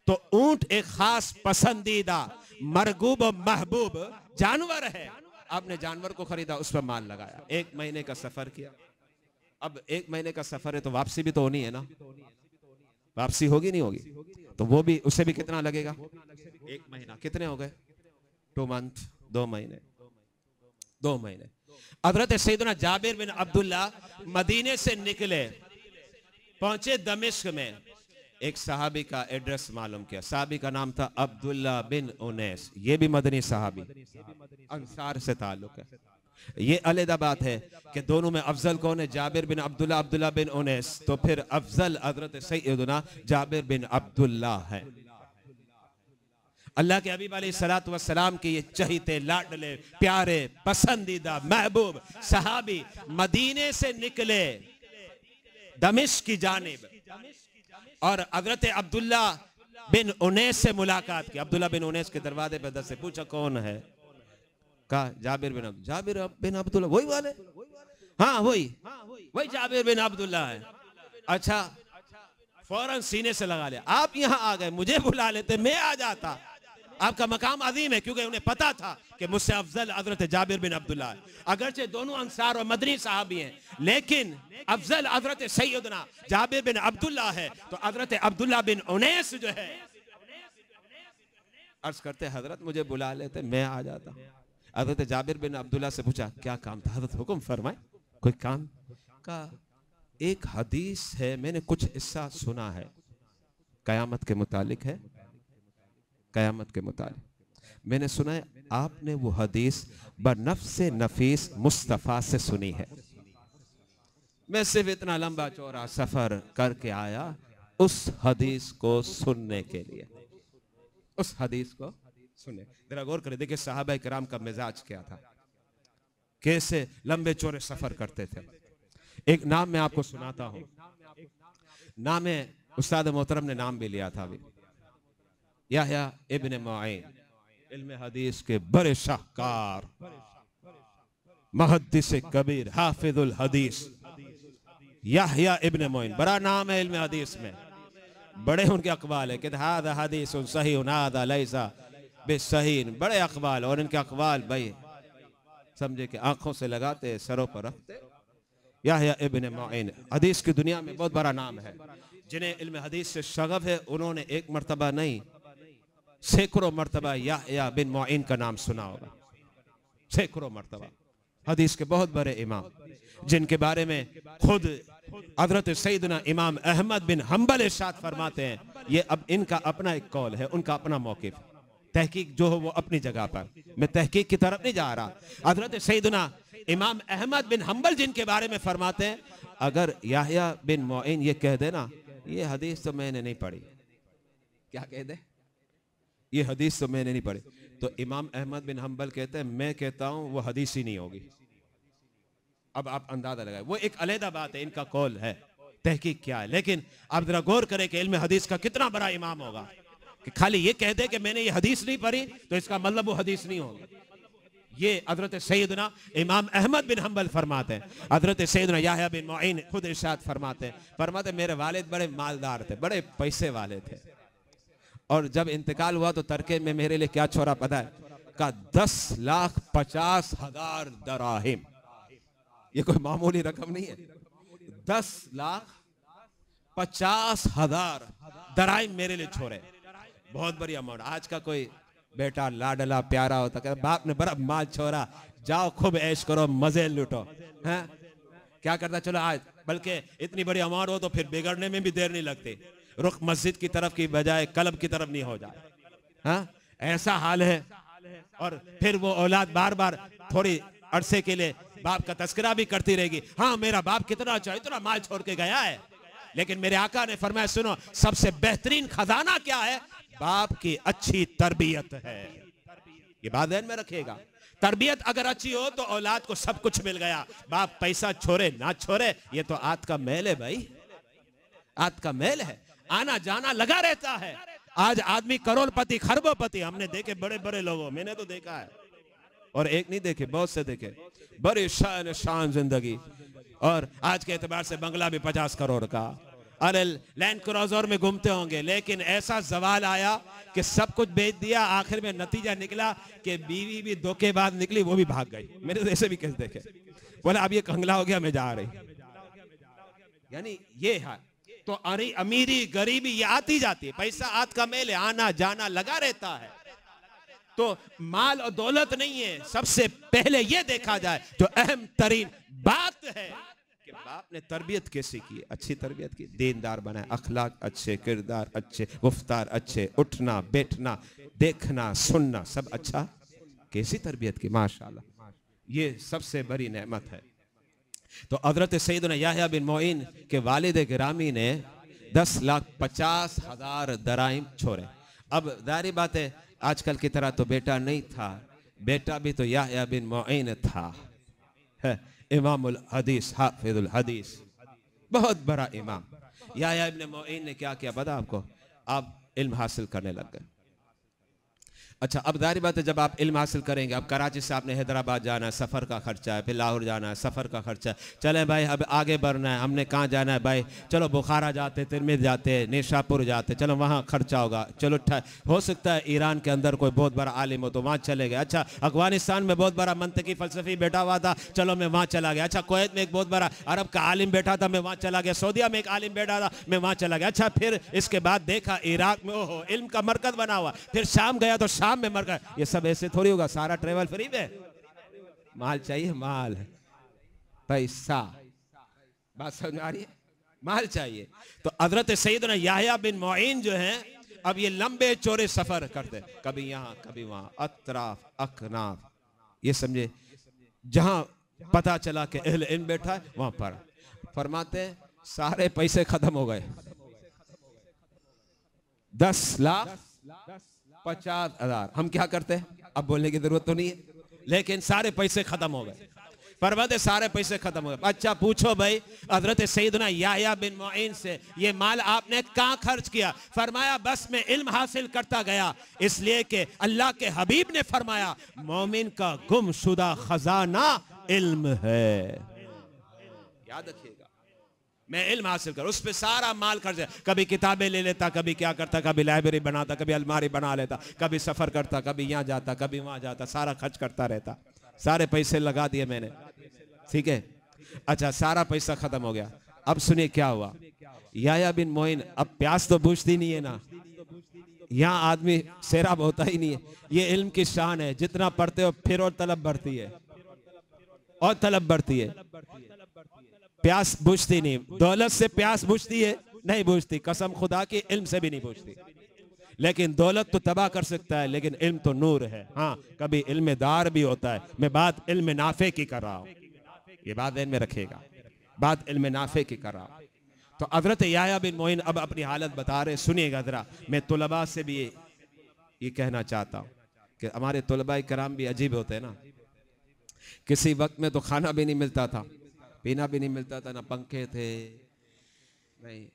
Speaker 1: तो ऊंट एक खास पसंदीदा मरगूब महबूब जानवर है। आपने जानवर को खरीदा, उस पर माल लगाया, 1 महीने का सफर किया। अब 1 महीने का सफर है तो वापसी भी तो होनी है ना, वापसी होगी नहीं होगी, तो वो भी, उससे भी कितना लगेगा, 1 महीना। कितने हो गए, 2 मंथ, 2 महीने, 2 महीने। हज़रत सैयदना जाबिर बिन अब्दुल्ला मदीने से निकले, पहुंचे दमिश्क में। एक सहाबी का एड्रेस मालूम किया, सहाबी का नाम था अब्दुल्ला बिन उनैस। ये भी मदनी सहाबी, अंसार से ताल्लुक है। ये अलग बात है कि दोनों में अफजल कौन है, जाबिर बिन अब्दुल्ला, अब्दुल्ला बिन उनैस। तो फिर अफजल हज़रत सैयदना जाबिर बिन अब्दुल्ला है। अल्लाह के हबीब अलैहिस्सलातु वस्सलाम के ये चहीते, लाडले, प्यारे, पसंदीदा, महबूब सहाबी मदीने से निकले दमिश्क की जानिब, और हज़रत अब्दुल्ला बिन उनैस से मुलाकात की। अब्दुल्ला बिन उनैस के दरवाजे पर दस्तक, पूछा कौन है, कहा जाबिर बिन अब्दुल्ला। वही वाले, हाँ वही जाबिर बिन अब्दुल्ला है। अच्छा, फौरन सीने से लगा लिया, आप यहाँ आ गए, मुझे बुला लेते, मैं आ जाता। आपका मकाम अजीम है, क्योंकि उन्हें पता था कि मुझसे अफजल हज़रत जाबिर बिन अब्दुल्ला है। अगरचे दोनों अंसार और मदनी साहबी हैं, लेकिन अफजल हज़रत सैयदना जाबिर बिन अब्दुल्ला है। तो हज़रत अब्दुल्ला बिन उनैस जो है, अर्ज करते हजरत मुझे बुला लेते, मैं आ जाता। हज़रत जाबिर बिन अब्दुल्ला से पूछा क्या काम था, हज़रत हुक्म फरमाए, कोई काम? का एक हदीस है, मैंने कुछ हिस्सा सुना है, कयामत के मुतालिक है, कयामत के मुतालिक मैंने सुना है, आपने वो हदीस बनफ्से नफीस मुस्तफ़ा से सुनी है। मैं सिर्फ इतना लंबा चौड़ा सफर करके आया उस हदीस को सुनने के लिए, उस हदीस को सुने। जरा गौर करें, देखिए सहाबा किराम का मिजाज क्या था, कैसे लंबे चौड़े सफर करते थे। एक नाम मैं आपको सुनाता हूं, नाम है, उस्ताद मोहतरम ने नाम भी लिया था अभी, याह्या इब्न मुईन, इल्म हदीस के बड़े शाहकार, मुहद्दिस कबीर, हाफिजुल हदीस, याह्या इब्न मुईन, बड़ा नाम है इल्म हदीस में, बड़े उनके अकवाल है कि हादा हदीस सही हादा लैसा बेसही, बड़े अकवाल। और इनके अकवाल भाई समझे कि आंखों से लगाते सरों पर रखते। याहया इब्न मुईन हदीस की दुनिया में बहुत बड़ा नाम है। जिन्हें इल्म हदीस से शगफ है उन्होंने एक मर्तबा नहीं सैकड़ों मर्तबा याहया बिन मुईन का नाम सुना होगा, सैकड़ों मर्तबा। हदीस के बहुत बड़े इमाम जिनके बारे में खुद हजरत सैयदना इमाम अहमद बिन हम्बल इरशाद फरमाते हैं, ये अब इनका अपना एक कौल है, उनका अपना मौकिफ, तहकीक जो हो वो अपनी जगह पर, मैं तहकीक की तरफ नहीं जा रहा। हजरत सैयदना इमाम अहमद बिन हम्बल जिनके बारे में फरमाते हैं, अगर याहया बिन मुईन ये कह देना ये हदीस तो मैंने नहीं पढ़ी, क्या कह दे ये हदीस तो मैंने नहीं पढ़ी, तो इमाम अहमद बिन हम्बल कहते हैं मैं कहता हूं वो हदीस ही नहीं होगी। अब आप अंदाजा लगाए, वो एक अलहदा बात है, इनका कौल है, तहकीक क्या है। लेकिन आप जरा गौर करें कि इल्म हदीस का कितना बड़ा इमाम होगा कि खाली ये कह दे कि मैंने ये हदीस नहीं पढ़ी तो इसका मतलब वो हदीस नहीं होगी। ये हजरत सैयदना इमाम अहमद बिन हम्बल फरमाते हैं। हजरत सैयदना याहया बिन मुईन खुद इरशाद फरमाते मेरे वालिद बड़े मालदार थे, बड़े पैसे वाले थे, और जब इंतकाल हुआ तो तरके में मेरे लिए क्या छोड़ा पता है, का 10,50,000 दराहिम। ये कोई मामूली रकम नहीं है, 10,50,000 दराहिम मेरे लिए छोड़े, बहुत बड़ी अमाउंट। आज का कोई बेटा लाडला प्यारा होता है, बाप ने बड़ा माल छोड़ा, जाओ खूब ऐश करो, मजे लूटो, हैं क्या करता चलो आज, बल्कि इतनी बड़ी अमाउंट हो तो फिर बिगड़ने में भी देर नहीं लगती, रुख मस्जिद की तरफ की बजाय क्लब की तरफ नहीं हो जाए, हाँ ऐसा हाल है। और फिर वो औलाद बार बार थोड़ी अरसे के लिए बाप का तस्करा भी करती रहेगी, हाँ मेरा बाप कितना अच्छा इतना माल छोड़ के गया है, लेकिन मेरे आका ने फरमाया सुनो सबसे बेहतरीन खजाना क्या है, बाप की अच्छी तरबियत है। ये बात ध्यान में रखिएगा, तरबियत अगर अच्छी हो तो औलाद को सब कुछ मिल गया, बाप पैसा छोड़े ना छोड़े ये तो आत का मैल है भाई, आत का मैल है, आना जाना लगा रहता है। आज आदमी करोड़पति खरबोपति हमने देखे, बड़े बड़े लोगों मैंने तो देखा है, और एक नहीं देखे बहुत से देखे, बड़ी शान जिंदगी, और आज के एतबार से बंगला भी 50 करोड़ का, अरे लैंड क्रूजर में घूमते होंगे, लेकिन ऐसा सवाल आया कि सब कुछ बेच दिया, आखिर में नतीजा निकला कि बीवी भी धोखेबाज निकली, वो भी भाग गई। मैंने तो ऐसे भी केस देखे, बोला अब ये कंगला हो गया मैं जा रही, यानी ये है। तो अरे अमीरी गरीबी ये आती जाती है, पैसा आत का मेल है, आना जाना लगा रहता है। तो माल और दौलत नहीं है, सबसे पहले ये देखा जाए जो अहम तरीन बात है कि बाप ने तरबियत कैसी की, अच्छी तरबियत की, दीनदार बनाए, अखलाक अच्छे, किरदार अच्छे, गुफ्तार अच्छे, उठना बैठना देखना सुनना सब अच्छा, कैसी तरबियत की माशाल्लाह, ये सबसे बड़ी नेमत है। तो हजरत सैयदना याहया बिन मुईन के वालिद गिरामी ने 10,50,000 दराहिम छोड़े। अब जाहिर बात है आजकल की तरह तो बेटा नहीं था, बेटा भी तो याहया बिन मुईन था, इमामुल हदीस हाफिजुल हदीस, बहुत बड़ा इमाम। याहया इब्न मुईन ने क्या किया पता आपको, आप इल्म हासिल करने लग गए। अच्छा अब जाहिर बात है जब आप इल्म हासिल करेंगे, अब कराची से आपने हैदराबाद जाना है, सफ़र का खर्चा है, फिर लाहौर जाना है, सफ़र का खर्चा है, चले भाई अब आगे बढ़ना है, हमने कहाँ जाना है भाई, चलो बुखारा जाते, तिरमिज़ जाते, निशापुर जाते, चलो वहाँ खर्चा होगा, चलो हो सकता है ईरान के अंदर कोई बहुत बड़ा आलिम हो तो वहाँ चले गए, अच्छा अफगानिस्तान में बहुत बड़ा मंतकी फ़लसफ़ी बैठा हुआ था, चलो मैं वहाँ चला गया, अच्छा कुवैत में एक बहुत बड़ा अरब का आलिम बैठा था मैं वहाँ चला गया, सऊदीया में एक आलिम बैठा था मैं वहाँ चला गया, अच्छा फिर इसके बाद देखा इराक में ओहो इल्म का मरकज़ बना हुआ, फिर शाम गया तो शाम में मर गया। ये सब ऐसे थोड़ी होगा, सारा ट्रेवल फ्री में, माल चाहिए, माल पैसा, बात समझ आ रही है, माल चाहिए। तो हजरत सैयदना याहया बिन मुईन जो हैं अब ये लंबे चौड़े सफर करते, कभी यहाँ कभी वहां, अतराफ अकनाफ, ये समझे जहां पता चला कि अहले इल्म बैठा है वहां पर फरमाते सारे पैसे खत्म हो गए, 10,50,000। हम क्या करते हैं, अब बोलने की जरूरत तो नहीं है, लेकिन सारे पैसे खत्म हो गए, फरमाते सारे पैसे खत्म हो गए। अच्छा पूछो भाई हजरत सैयदना याहया बिन मुईन से ये माल आपने कहाँ खर्च किया, फरमाया बस मैं इल्म हासिल करता गया, इसलिए कि अल्लाह के हबीब ने फरमाया मोमिन का गुमशुदा खजाना इल्म है। याद रखिएगा, मैं इल्म हासिल कर, उस पे सारा माल खर्च, कभी किताबें ले लेता, कभी क्या करता, कभी लाइब्रेरी बनाता, कभी अलमारी बना लेता, कभी सफर करता, कभी यहाँ जाता, कभी वहां जाता, सारा खर्च करता रहता, सारे पैसे लगा दिए मैंने, ठीक है। अच्छा, सारा पैसा खत्म हो गया। अब सुनिए क्या हुआ। याह्या बिन मोइन, अब प्यास तो बुझती नहीं है ना, यहाँ आदमी सैराब होता ही नहीं है। ये इल्म की शान है, जितना पढ़ते हो फिर और तलब बढ़ती है, और तलब बढ़ती है, प्यास बुझती नहीं। दौलत से प्यास बुझती है? नहीं बुझती, कसम खुदा की, इल्म से भी नहीं बुझती। लेकिन दौलत तो तबाह कर सकता है, लेकिन इल्म तो नूर है। हाँ, कभी इल्मदार भी होता है। मैं बात इल्म नाफे की कर रहा हूँ, ये बात ध्यान में रखिएगा, बात इल्म नाफे की कर रहा हूँ। तो हज़रत याह्या बिन मोइन अब अपनी हालत बता रहे, सुनिएगा जरा। मैं तुलबा से भी ये कहना चाहता हूँ कि हमारे तुलबा कराम भी अजीब होते हैं ना। किसी वक्त में तो खाना भी नहीं मिलता था, पीना भी नहीं मिलता था, ना पंखे थे, नहीं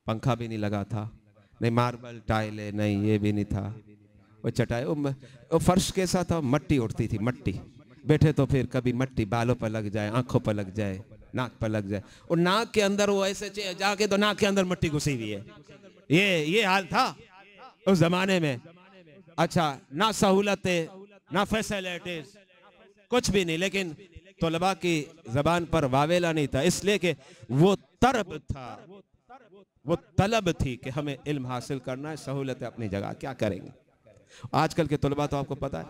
Speaker 1: पंखा भी नहीं लगा था, नहीं मार्बल टाइले, नहीं ये भी नहीं था। वो चटाई, वो फर्श कैसा था, मट्टी उड़ती थी, मट्टी। बैठे तो फिर कभी मट्टी बालों पर लग जाए, आंखों पर लग जाए, नाक पर लग जाए, और नाक के अंदर वो ऐसे जाके तो नाक के अंदर मट्टी घुसी हुई है। ये हाल था उस जमाने में। अच्छा, ना सहूलतें, ना फैसिलिटीज, कुछ भी नहीं। लेकिन तलबा की जबान पर वावेला नहीं था, इसलिए कि वो तरब था, वो तलब थी कि हमें इल्म हासिल करना है, सहूलतें अपनी जगह, क्या करेंगे। आजकल के तलबा तो आपको पता है,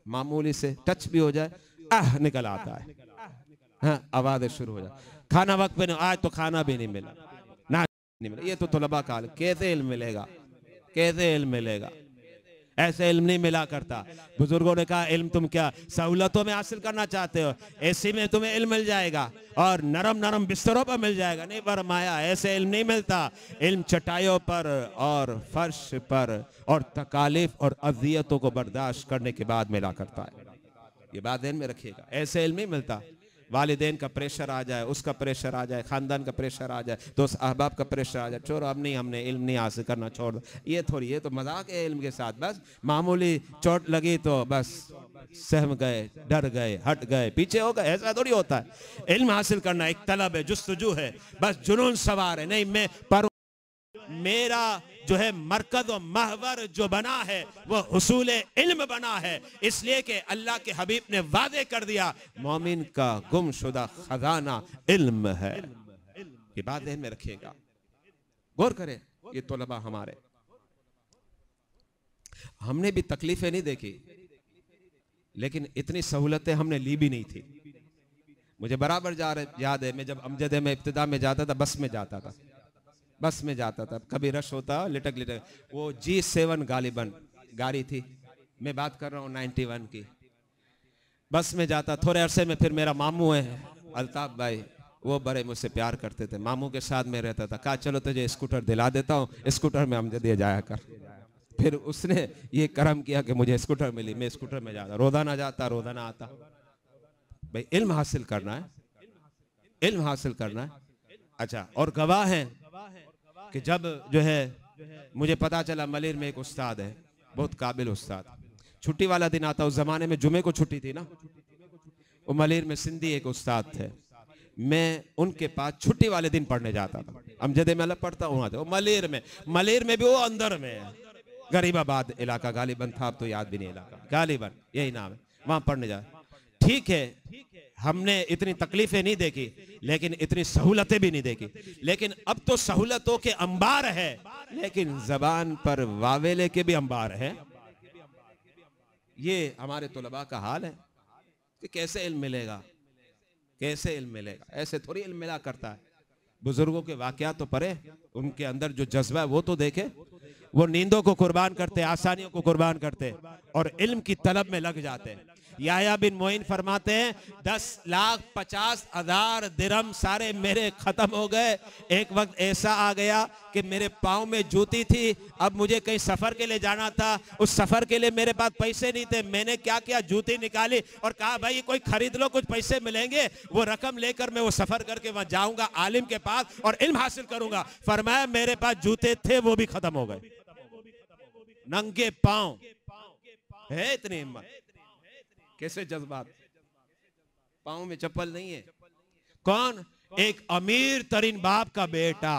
Speaker 1: मामूली से टच भी हो जाए निकल आता है, हाँ, आवाज़ शुरू हो जाए। खाना वक्त पे नहीं, आज तो खाना भी नहीं मिला, ना नहीं मिला। ये तो तलबा का हाल। कैसे इल्म मिलेगा, कैसे इल्म मिलेगा, ऐसे इल्म नहीं मिला करता। बुजुर्गों ने कहा, इल्म तुम क्या सहूलतों में हासिल करना चाहते हो, एसी में तुम्हें इल्म मिल जाएगा और नरम नरम बिस्तरों पर मिल जाएगा? नहीं फरमाया, ऐसे इल्म नहीं मिलता। इल्म चटाइयों पर और फर्श पर और तकालीफ और अज़ियतों को बर्दाश्त करने के बाद मिला करता है। ये बात ध्यान में रखिएगा, ऐसे इल्म नहीं मिलता। वालिदैन का प्रेशर आ जाए, उसका प्रेशर आ जाए, खानदान का प्रेशर आ जाए, दोस्त अहबाब का प्रेशर आ जाए, छोड़ो अब नहीं, हमने इल्म नहीं हासिल करना, छोड़ दो। ये थोड़ी, ये तो मजाक है इल्म के साथ। बस मामूली चोट लगी तो बस सहम गए, डर गए, हट गए, पीछे हो गए, ऐसा थोड़ी होता है। इल्म हासिल करना एक तलब है, जुस्तजू है, बस जुनून सवार है। नहीं, मैं पर मेरा जो है मरकज और महवर जो बना है वो हुसूल इल्म बना है, इसलिए कि अल्लाह के हबीब ने वादे कर दिया, मोमिन का गुमशुदा खजाना इल्म है। ये बात ध्यान में रखिएगा, गौर करें। ये तलबा हमारे, हमने भी तकलीफें नहीं देखी, लेकिन इतनी सहूलतें हमने ली भी नहीं थी। मुझे बराबर याद है, मैं जब अमजदे में इब्तिदा में जाता था, बस में जाता था, बस में जाता था, कभी रश होता, लिटक लिटक, वो G7 गालिबन गाड़ी थी, मैं बात कर रहा हूँ 91 की। बस में जाता, थोड़े अरसे में फिर मेरा मामू है अल्ताफ भाई, वो बड़े मुझसे प्यार करते थे, मामू के साथ में रहता था। कहा चलो तुझे स्कूटर दिला देता हूँ, स्कूटर में अमजद ये जाया कर। फिर उसने ये करम किया कि मुझे स्कूटर मिली, मैं स्कूटर में जाता, रोजाना जाता, रोजाना आता। भाई इल्म हासिल करना है, इल्म हासिल करना है। अच्छा, और गवाह हैं कि जब जो है मुझे पता चला मलेर में एक उस्ताद है, बहुत काबिल उस्ताद, छुट्टी वाला दिन आता, उस जमाने में जुमे को छुट्टी थी ना, वो मलेर में सिंधी एक उस्ताद थे, मैं उनके पास छुट्टी वाले दिन पढ़ने जाता था। अमजदे में अलग पढ़ता हूँ, वो मलेर में भी वो अंदर में है, गरीबाबाद इलाका गालिबन था, अब तो याद भी नहीं, इलाका गालिबन यही नाम है, वहां पढ़ने जा। ठीक है, हमने इतनी तकलीफें नहीं देखी, लेकिन इतनी सहूलतें भी नहीं देखी। लेकिन अब तो सहूलतों के अंबार है, लेकिन जबान पर वावेले के भी अंबार है। ये हमारे तुलबा का हाल है कि कैसे इल्म मिलेगा, कैसे इल्म मिलेगा, ऐसे थोड़ी इल्म मिला करता है। बुजुर्गों के वाकयात तो पढ़े, उनके अंदर जो जज्बा है वो तो देखे। वो नींदों को कुर्बान करते, आसानियों को कुर्बान करते और इल्म की तलब में लग जाते हैं। याह्या बिन मोइन फरमाते हैं, 10,50,000 दिरहम सारे मेरे खत्म हो गए। एक वक्त ऐसा आ गया कि मेरे पाँव में जूती थी, अब मुझे कहीं सफर के लिए जाना था, उस सफर के लिए मेरे पास पैसे नहीं थे। मैंने क्या किया, जूती निकाली और कहा भाई कोई खरीद लो, कुछ पैसे मिलेंगे, वो रकम लेकर मैं वो सफर करके वहां जाऊंगा आलिम के पास और इल्म हासिल करूंगा। फरमाया मेरे पास जूते थे, वो भी खत्म हो गए, नंगे पांव है। इतनी हिम्मत, कैसे जज्बात, पांव में चप्पल नहीं है। कौन? एक अमीर तरीन बाप का बेटा,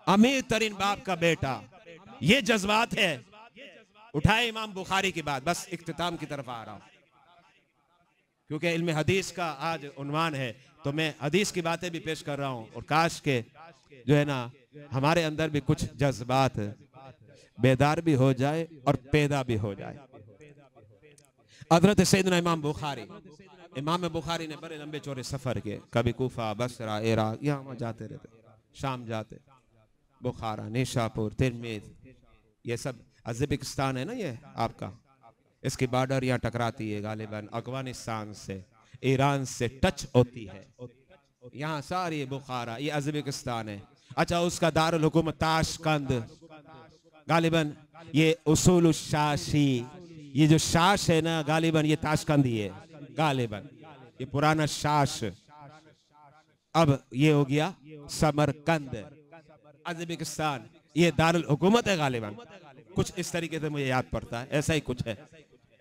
Speaker 1: अमीर तरीन बाप का बेटा, ये जज्बात है। उठाए इमाम बुखारी की बात, बस इख्तिताम की तरफ आ रहा हूं क्योंकि इल्म हदीस का आज उन्वान है, तो मैं हदीस की बातें भी पेश कर रहा हूं। और काश के जो है ना हमारे अंदर भी कुछ जज्बात बेदार भी हो जाए और पैदा भी हो जाए। हज़रत सैयदना इमाम बुखारी, इमाम बुखारी ने बड़े लंबे चौड़े सफर किए, कभी कूफा, बसरा, इराक, यहाँ वहाँ जाते रहते, शाम जाते, बुखारा, निशापुर, तिरमिज़, ये सब अज़रबैजान है ना ये आपका, इसकी बॉर्डर यहाँ टकराती है गालिबन अफगानिस्तान से, ईरान से टच होती है, यहाँ सारी बुखारा, ये अज़रबैजान है। अच्छा, उसका दारुल हुकूमत ताशकंद, गालिबन ये उसूल शाशी, ये जो शाश है ना गालिबन ये ताशकंद ही है, गालिबन ये पुराना शाश, अब ये हो गया समरकंद। अज़रबैजान ये दारुल हुकूमत है गालिबन, कुछ इस तरीके से मुझे याद पड़ता है, ऐसा ही कुछ है,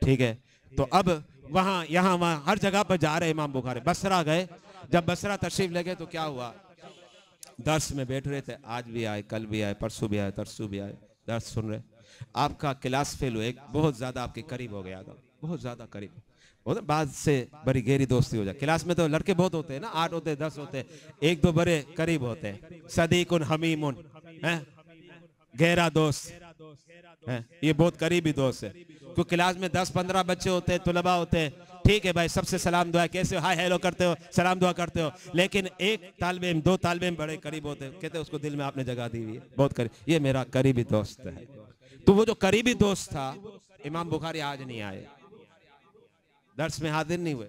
Speaker 1: ठीक है। तो अब वहाँ यहाँ वहाँ हर जगह पर जा रहे इमाम बुखारी। बसरा गए, जब बसरा तशरीफ ले गए तो क्या हुआ, दर्स में बैठ रहे थे, आज भी आए, कल भी आए, परसों भी आए, तरसों भी आए, दर्स सुन रहे। आपका क्लास फेलो एक बहुत ज्यादा आपके करीब हो गया था, बहुत ज्यादा करीब, बाद से बड़ी गहरी दोस्ती हो जाए। क्लास में तो लड़के बहुत होते हैं ना, 8 होते, 10 होते, एक दो बड़े करीब होते हैं, सदीकुन हमीमुन है, गहरा दोस्त है, ये बहुत करीबी दोस्त है। क्योंकि क्लास में 10-15 बच्चे होते हैं, तुलबा होते हैं, ठीक है भाई, सबसे सलाम दुआ, कैसे हो, हाय हेलो करते हो, सलाम दुआ करते हो, लेकिन एक तालिबे इल्म, 2 तालिबे इल्म बड़े करीब होते हैं, कहते हैं उसको दिल में आपने जगह दी हुई है, बहुत करीब, ये मेरा करीबी दोस्त है। तो वो जो करीबी दोस्त था, इमाम बुखारी आज नहीं आए, दर्स में हाजिर नहीं हुए,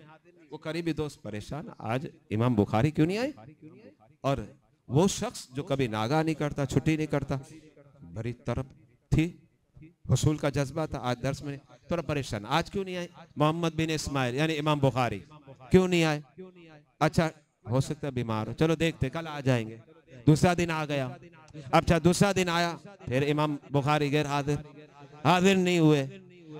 Speaker 1: वो करीबी दोस्त परेशान, आज इमाम बुखारी क्यों नहीं आए। और वो शख्स जो कभी नागा नहीं करता, छुट्टी नहीं करता, बड़ी तरफ थी, हुसूल का जज्बा था, आज दर्स में थोड़ा परेशान, आज क्यों नहीं आए। मोहम्मद बिन इस्माइल यानी इमाम बुखारी क्यों नहीं आए, अच्छा हो सकता है बीमार हो, चलो देखते कल आ जाएंगे। दूसरा दिन आ गया, अच्छा दूसरा दिन आया, फिर इमाम बुखारी गैर हाजिर नहीं हुए,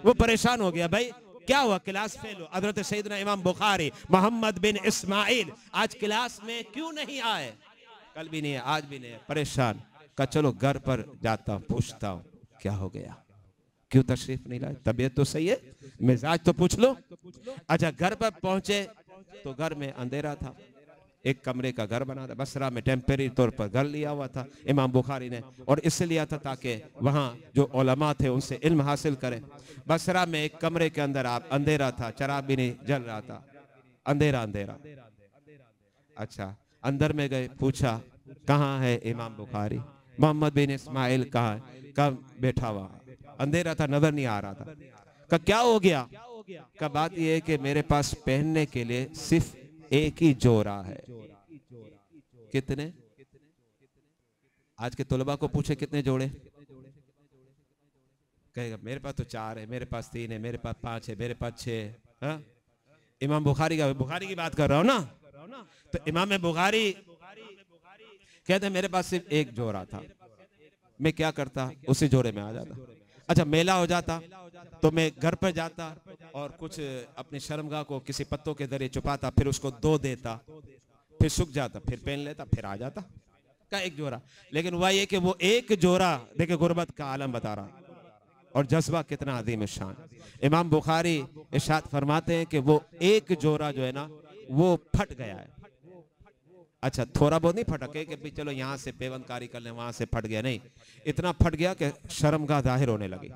Speaker 1: वो परेशान हो गया, भाई क्या हुआ, क्लास फेल हो। हज़रत सैयदना इमाम बुखारी मोहम्मद बिन इस्माइल आज क्लास में क्यों नहीं आए, कल भी नहीं है, आज भी नहीं है, परेशान। का चलो घर पर जाता हूँ, पूछता हूँ क्या हो गया, क्यों तशरीफ नहीं लाए, तबीयत तो सही है, मिजाज तो पूछ लो। अच्छा घर पर पहुंचे तो घर में अंधेरा था, एक कमरे का घर बना था, बसरा में टेम्परेरी तौर पर घर लिया हुआ था इमाम बुखारी ने, और इसलिए लिया था ताकि वहाँ जो उलमा थे उनसे इल्म हासिल करें। बसरा में एक कमरे के अंदर आप अंधेरा था, चराग भी नहीं जल रहा था, अंधेरा अंधेरा। अच्छा अंदर में गए, पूछा कहाँ है इमाम बुखारी, मोहम्मद बिन इस्माइल कहाँ है, कब बैठा हुआ, अंधेरा था, नजर नहीं आ रहा था। का क्या हो गया, का बात यह है कि मेरे पास पहनने के लिए सिर्फ एक ही जोड़ा है। कितने, आज के तुलबा को पूछे कितने जोड़े, कहेगा मेरे पास तो 4 है, मेरे पास 3 है, मेरे पास 5 है, मेरे पास 6 है। हाँ? इमाम बुखारी की बात कर रहा हूं ना, तो इमाम बुखारी कहते मेरे पास सिर्फ एक जोड़ा था, मैं क्या करता, उसी जोड़े में आ जाता। अच्छा मेला हो जाता तो मैं घर पर जाता और कुछ अपनी शर्मगाह को किसी पत्तों के जरिए छुपाता, फिर उसको धो देता, फिर सूख जाता, फिर पहन लेता, फिर आ जाता का एक जोड़ा। लेकिन हुआ ये कि वो एक जोड़ा, देखे गुर्बत का आलम बता रहा और जज्बा कितना अजीम शान। इमाम बुखारी इरशाद फरमाते हैं कि वो एक जोड़ा जो है ना वो फट गया है। अच्छा थोड़ा बहुत नहीं फटके कि भाई चलो यहाँ से पेवंदकारी कर लें, वहां से फट गया, नहीं, इतना फट गया कि शर्मगाह जाहिर होने लगी।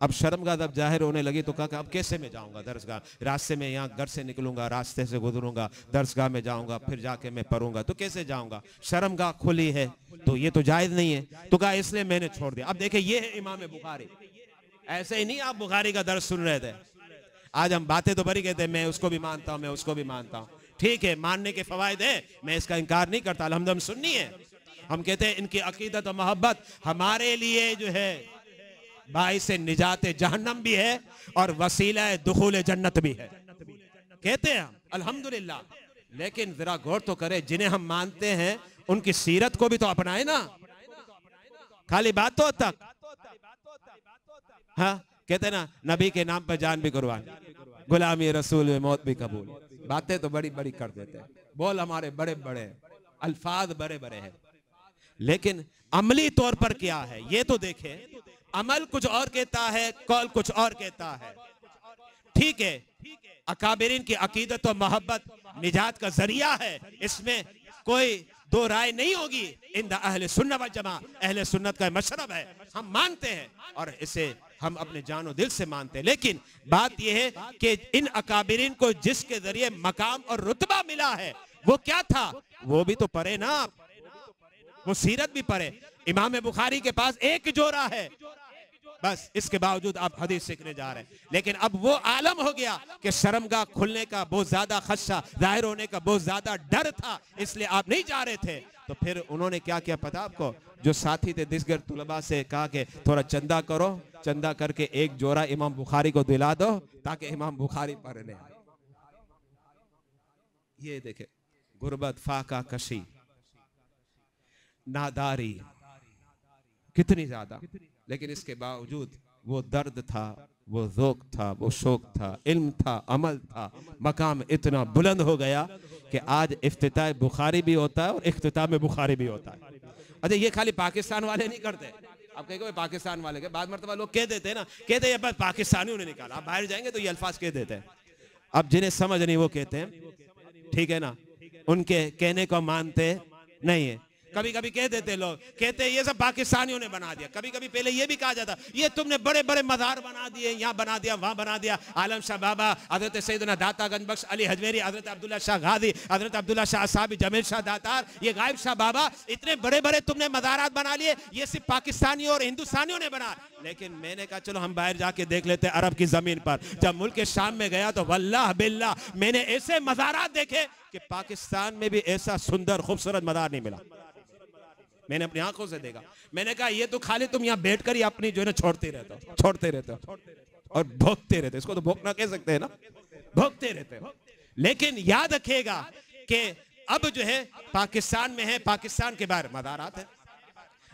Speaker 1: अब शर्मगाह जब जाहिर होने लगी तो कहा अब कैसे मैं जाऊंगा दरसगाह, रास्ते में यहाँ घर से निकलूंगा, रास्ते से गुजरूंगा, दरसगाह में जाऊंगा, फिर जाके मैं पढ़ूंगा, तो कैसे जाऊंगा, शर्मगाह खुली है तो ये तो जायज नहीं है, तो कहा इसलिए मैंने छोड़ दिया। अब देखिए ये है इमाम बुखारी, ऐसे ही नहीं आप बुखारी का दर्स सुन रहे थे, आज हम बातें तो बड़ी कहते हैं, मैं उसको भी मानता हूँ, मैं उसको भी मानता हूँ, ठीक है मानने के फवायद है, मैं इसका इनकार नहीं करता, अल्हम्दुलिल्लाह सुन्नी है, हम कहते हैं इनकी अकीदत और मोहब्बत हमारे लिए जो है बाइस निजात जहन्नम भी है और वसीला दुखूल जन्नत भी है, कहते हैं हम अल्हम्दुलिल्लाह। लेकिन जरा गौर तो करें, जिन्हें हम मानते हैं उनकी सीरत को भी तो अपनाए ना, खाली बातों तक। हाँ कहते ना नबी के नाम पर जान भी कुर्बान, गुलामी रसूल में मौत भी कबूल, बातें तो बड़ी बड़ी कर देते हैं। बोल हमारे बड़े बड़े, अल्फाज बड़े बड़े हैं, लेकिन अमली तौर पर क्या है ये तो देखें। अमल कुछ और कहता है, कौल कुछ और कहता है। ठीक है, अकाबिरीन की अकीदत और मोहब्बत निजात का जरिया है, इसमें कोई दो राय नहीं होगी। इंदा अहले सुन्नत व जमा, अहले सुन्नत का मशरब है, हम मानते हैं और इसे हम अपने जानो दिल से मानते हैं। लेकिन बात यह है कि इन अकाबिरीन को जिसके जरिए मकाम और रुतबा मिला है वो क्या था, वो भी तो पढ़े ना आप, वो सीरत भी पढ़े। इमाम बुखारी के पास एक जोरा है, बस इसके बावजूद आप हदीस सीखने जा रहे हैं। लेकिन अब वो आलम हो गया कि शर्मगाह खुलने का बहुत ज्यादा खदशा, जाहिर होने का बहुत ज्यादा डर था, इसलिए आप नहीं जा रहे थे। तो फिर उन्होंने क्या किया पता आपको, जो साथी थे दिसगर तुलबा से कहा कि थोड़ा चंदा करो, चंदा करके एक जोरा इमाम बुखारी को दिला दो ताकि इमाम बुखारी पढ़ ले। ये देखे गुर्बत, फाका कशी, नादारी कितनी ज्यादा, लेकिन इसके बावजूद वो दर्द था, वो ज़ौक़ था, वो शौक था, इल्म था, अमल था, मकाम इतना बुलंद हो गया कि आज इफ्तिताह बुखारी भी होता है और इफ्तिताह में बुखारी भी होता है। अच्छा, ये खाली पाकिस्तान वाले नहीं करते। अब कहेंगे पाकिस्तान वाले के बाद मरतबा लोग कह देते हैं ना, कहते हैं बस पाकिस्तानियों ने निकाला, आप बाहर जाएंगे तो ये अल्फाज कह देते हैं। अब जिन्हें समझ नहीं वो कहते हैं, ठीक है ना, उनके कहने को मानते नहीं है। कभी कभी कह देते लोग, कहते हैं ये सब पाकिस्तानियों ने बना दिया। कभी कभी पहले ये भी कहा जाता ये तुमने बड़े बड़े मज़ार बना दिए, यहाँ बना दिया, वहाँ बना दिया। आलम शाह बाबा, हजरत सैयदना दाता गंजबख्श अली हजमेरी, हजरत अब्दुल्ला शाह गाजी, हजरत अब्दुल्ला शाह साहब, जमील शाह दातार, ये गायब शाह बाबा, इतने बड़े बड़े तुमने मज़ारात बना लिए, ये सिर्फ पाकिस्तानियों और हिंदुस्तानियों ने बना। लेकिन मैंने कहा चलो हम बाहर जाके देख लेते हैं अरब की जमीन पर। जब मुल्क के शाम में गया तो वल्लाह बिल्लाह मैंने ऐसे मज़ारात देखे कि पाकिस्तान में भी ऐसा सुंदर खूबसूरत मज़ार नहीं मिला। मैंने अपनी आंखों से देखा। मैंने कहा ये तो खाली तुम यहाँ बैठकर ही अपनी जो है ना छोड़ते रहते हो और भोगते रहते हो। इसको तो भोगना कह सकते हैं ना, भोगते रहते हो। लेकिन याद रखिएगा कि अब जो है पाकिस्तान में है, पाकिस्तान के बाहर मज़ारात है।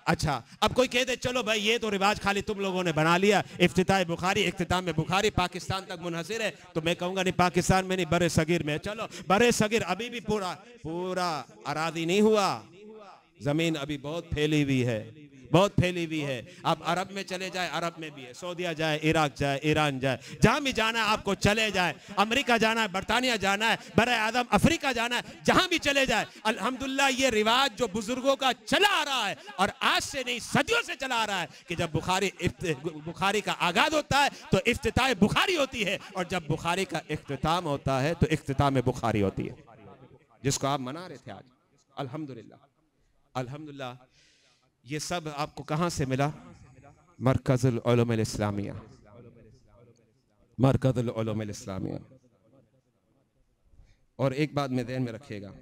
Speaker 1: अच्छा, अब कोई कहते चलो भाई ये तो रिवाज खाली तुम लोगों ने बना लिया, इफ्तिताह बुखारी, इख्तिताम में बुखारी पाकिस्तान तक मुनहसिर है। तो मैं कहूँगा नहीं, पाकिस्तान में नहीं, बरे सगीर में। चलो बरे सगीर अभी भी पूरा अरादी नहीं हुआ, जमीन अभी बहुत फैली हुई है, बहुत फैली हुई है। आप अरब में चले जाए, अरब में भी है। सऊदीया जाए, इराक जाए, ईरान जाए, जहां भी जाना है आपको चले जाए। अमेरिका जाना है, बरतानिया जाना है, बरे आज़म अफ्रीका जाना है, जहां भी चले जाए। अल्हम्दुलिल्लाह ये रिवाज जो बुजुर्गों का चला आ रहा है और आज से नहीं सदियों से चला आ रहा है कि जब बुखारी का आगाज होता है तो इफ्तिताह बुखारी होती है, और जब बुखारी का इख्तिताम होता है तो इख्तिताम बुखारी होती है, जिसको आप मना रहे थे आज। अल्हम्दुलिल्लाह, अल्हम्दुलिल्लाह। ये सब आपको कहां से मिला? मरकज़ुल उलूम अल इस्लामिया, मरकज़ुल उलूम अल इस्लामिया। और एक बात में ध्यान में रखिएगा,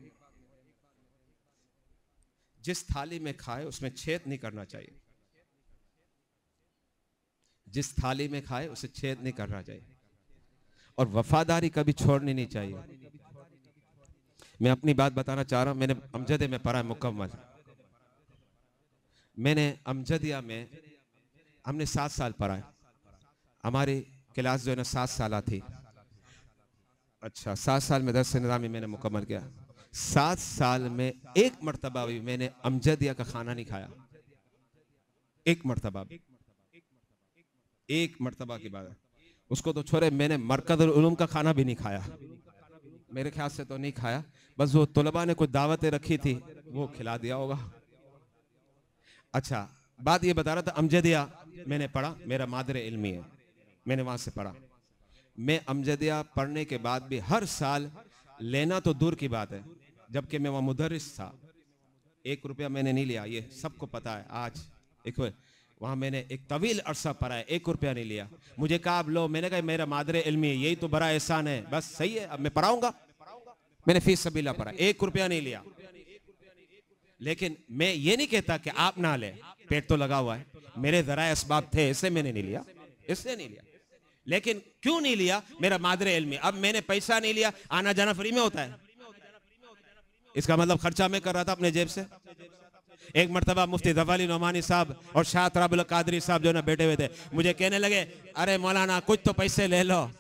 Speaker 1: जिस थाली में खाए उसमें छेद नहीं करना चाहिए। जिस थाली में खाए उसे छेद नहीं करना चाहिए, और वफादारी कभी छोड़नी नहीं चाहिए। मैं अपनी बात बताना चाह रहा हूं। मैंने अमजदे में पढ़ा है मुकम्मल। मैंने अमजदिया में हमने 7 साल पढ़ा है। हमारी क्लास जो है ना 7 साल थी। अच्छा, 7 साल में 10 निज़ामी मैंने मुकम्मल किया। 7 साल में एक मरतबा भी मैंने अमजदिया का खाना नहीं खाया, एक मरतबा भी, एक मरतबा की बात है। उसको तो छोड़े, मैंने मरकज़ुल उलूम का खाना भी नहीं खाया, मेरे ख्याल से तो नहीं खाया। बस वो तलबा ने कुछ दावतें रखी थी वो खिला दिया होगा। अच्छा, बात ये बता रहा था, अमजदिया मैंने पढ़ा, मेरा मादर इल्मी है, मैंने वहाँ से पढ़ा। मैं अमजदिया पढ़ने के बाद भी हर साल लेना तो दूर की बात है, जबकि मैं वहाँ मुदर्रिस था, 1 रुपया मैंने नहीं लिया, ये सबको पता है। आज एक वहाँ मैंने एक तवील अरसा पढ़ा है, 1 रुपया नहीं लिया। मुझे कहा आप लो, मैंने कहा मेरा मादर इल्मी है, यही तो बड़ा एहसान है। बस सही है, अब मैं पढ़ाऊंगा। मैंने फीस सबीला पढ़ा, 1 रुपया नहीं लिया। लेकिन मैं ये नहीं कहता कि आप ना ले, पेट तो लगा हुआ है, मेरे जरा असबाब थे, इससे मैंने नहीं लिया, इससे नहीं लिया। लेकिन क्यों नहीं लिया? मेरा मादर इल्मी। अब मैंने पैसा नहीं लिया, आना जाना फ्री में होता है, इसका मतलब खर्चा मैं कर रहा था अपने जेब से। एक मरतबा मुफ्ती ज़फ़र नोमानी साहब और शाह तराबुल कादरी साहब जो ना बैठे हुए थे, मुझे कहने लगे अरे मौलाना कुछ तो पैसे ले लो।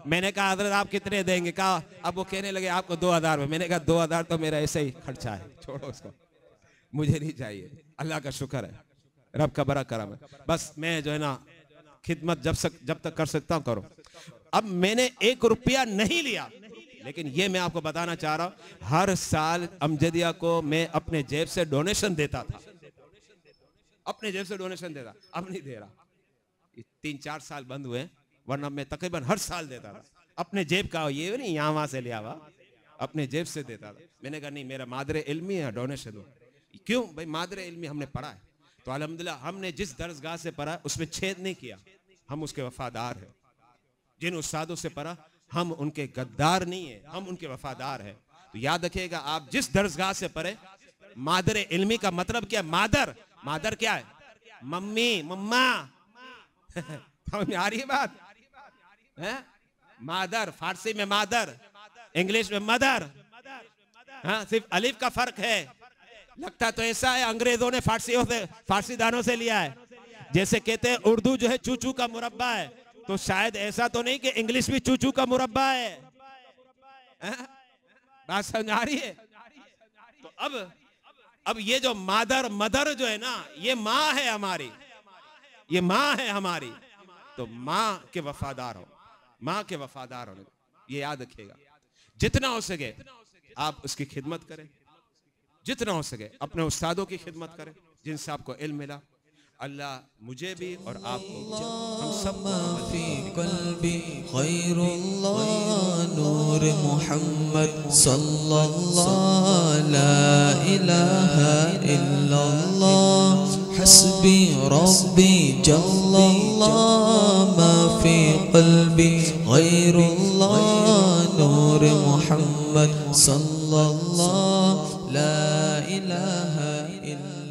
Speaker 1: मैंने कहा हजरत आप कितने देंगे? कहा, अब वो कहने लगे आपको 2000 में। मैंने कहा 2000 तो मेरा ऐसे ही खर्चा है, छोड़ो उसको, मुझे नहीं चाहिए। अल्लाह का शुक्र है, रब का बड़ा करम है। बस मैं जो है ना खिदमत जब तक कर सकता हूं करो। अब मैंने 1 रुपया नहीं लिया, लेकिन ये मैं आपको बताना चाह रहा हूं, हर साल अमजदिया को मैं अपने जेब से डोनेशन देता था, अपने जेब से डोनेशन देता। अब नहीं दे रहा, 3-4 साल बंद हुए, वरना मैं तकरीबन हर साल देता था अपने जेब का। ये नहीं यहाँ वहां से लिया हुआ, अपने जेब से देता था। मैंने कहा नहीं, मेरा मादरे इल्मी है, डोनेशन दो। क्यों भाई? मादरे इल्मी हमने पढ़ा है, तो अल्हम्दुलिल्लाह हमने जिस दरसगाह से पढ़ा उसमें छेद नहीं किया, हम उसके वफादार हैं। जिन उस्तादों से पढ़ा हम उनके गद्दार नहीं है, हम उनके वफादार हैं। तो याद रखिएगा, आप जिस दरसगाह से पढ़े, मादरे इल्मी का मतलब क्या है? मादर, मादर क्या है? मम्मी, मम्मा। समझ आ रही है बात है? मादर, फारसी में मादर, इंग्लिश में मदर। हाँ, सिर्फ अलिफ का फर्क है। लगता तो ऐसा है अंग्रेजों ने फारसी दानों से लिया है। जैसे कहते हैं उर्दू जो है चूचू का मुरब्बा है, तो शायद ऐसा तो नहीं कि इंग्लिश भी चूचू का मुरब्बा है। बात समझ आ रही है? तो अब ये जो मदर जो है ना, ये माँ है हमारी, ये माँ है हमारी। तो माँ के वफादार हो, माँ के वफादार होने, ये याद रखिएगा। जितना हो सके आप उसकी खिदमत करें, जितना हो सके अपने उस्तादों की खिदमत करें जिनसे आपको इल्म मिला। अल्लाह मुझे भी और आपको, हम सब
Speaker 2: नूर मोहम्मद सल्लल्लाहु ला इलाहा इल्लल्लाह हस्बी रब्बी जल्लल्लाह मा फी क़ल्बी गैरुल्लाह नूर मोहम्मद सल्लल्लाहु ला इलाहा इल्लल्लाह।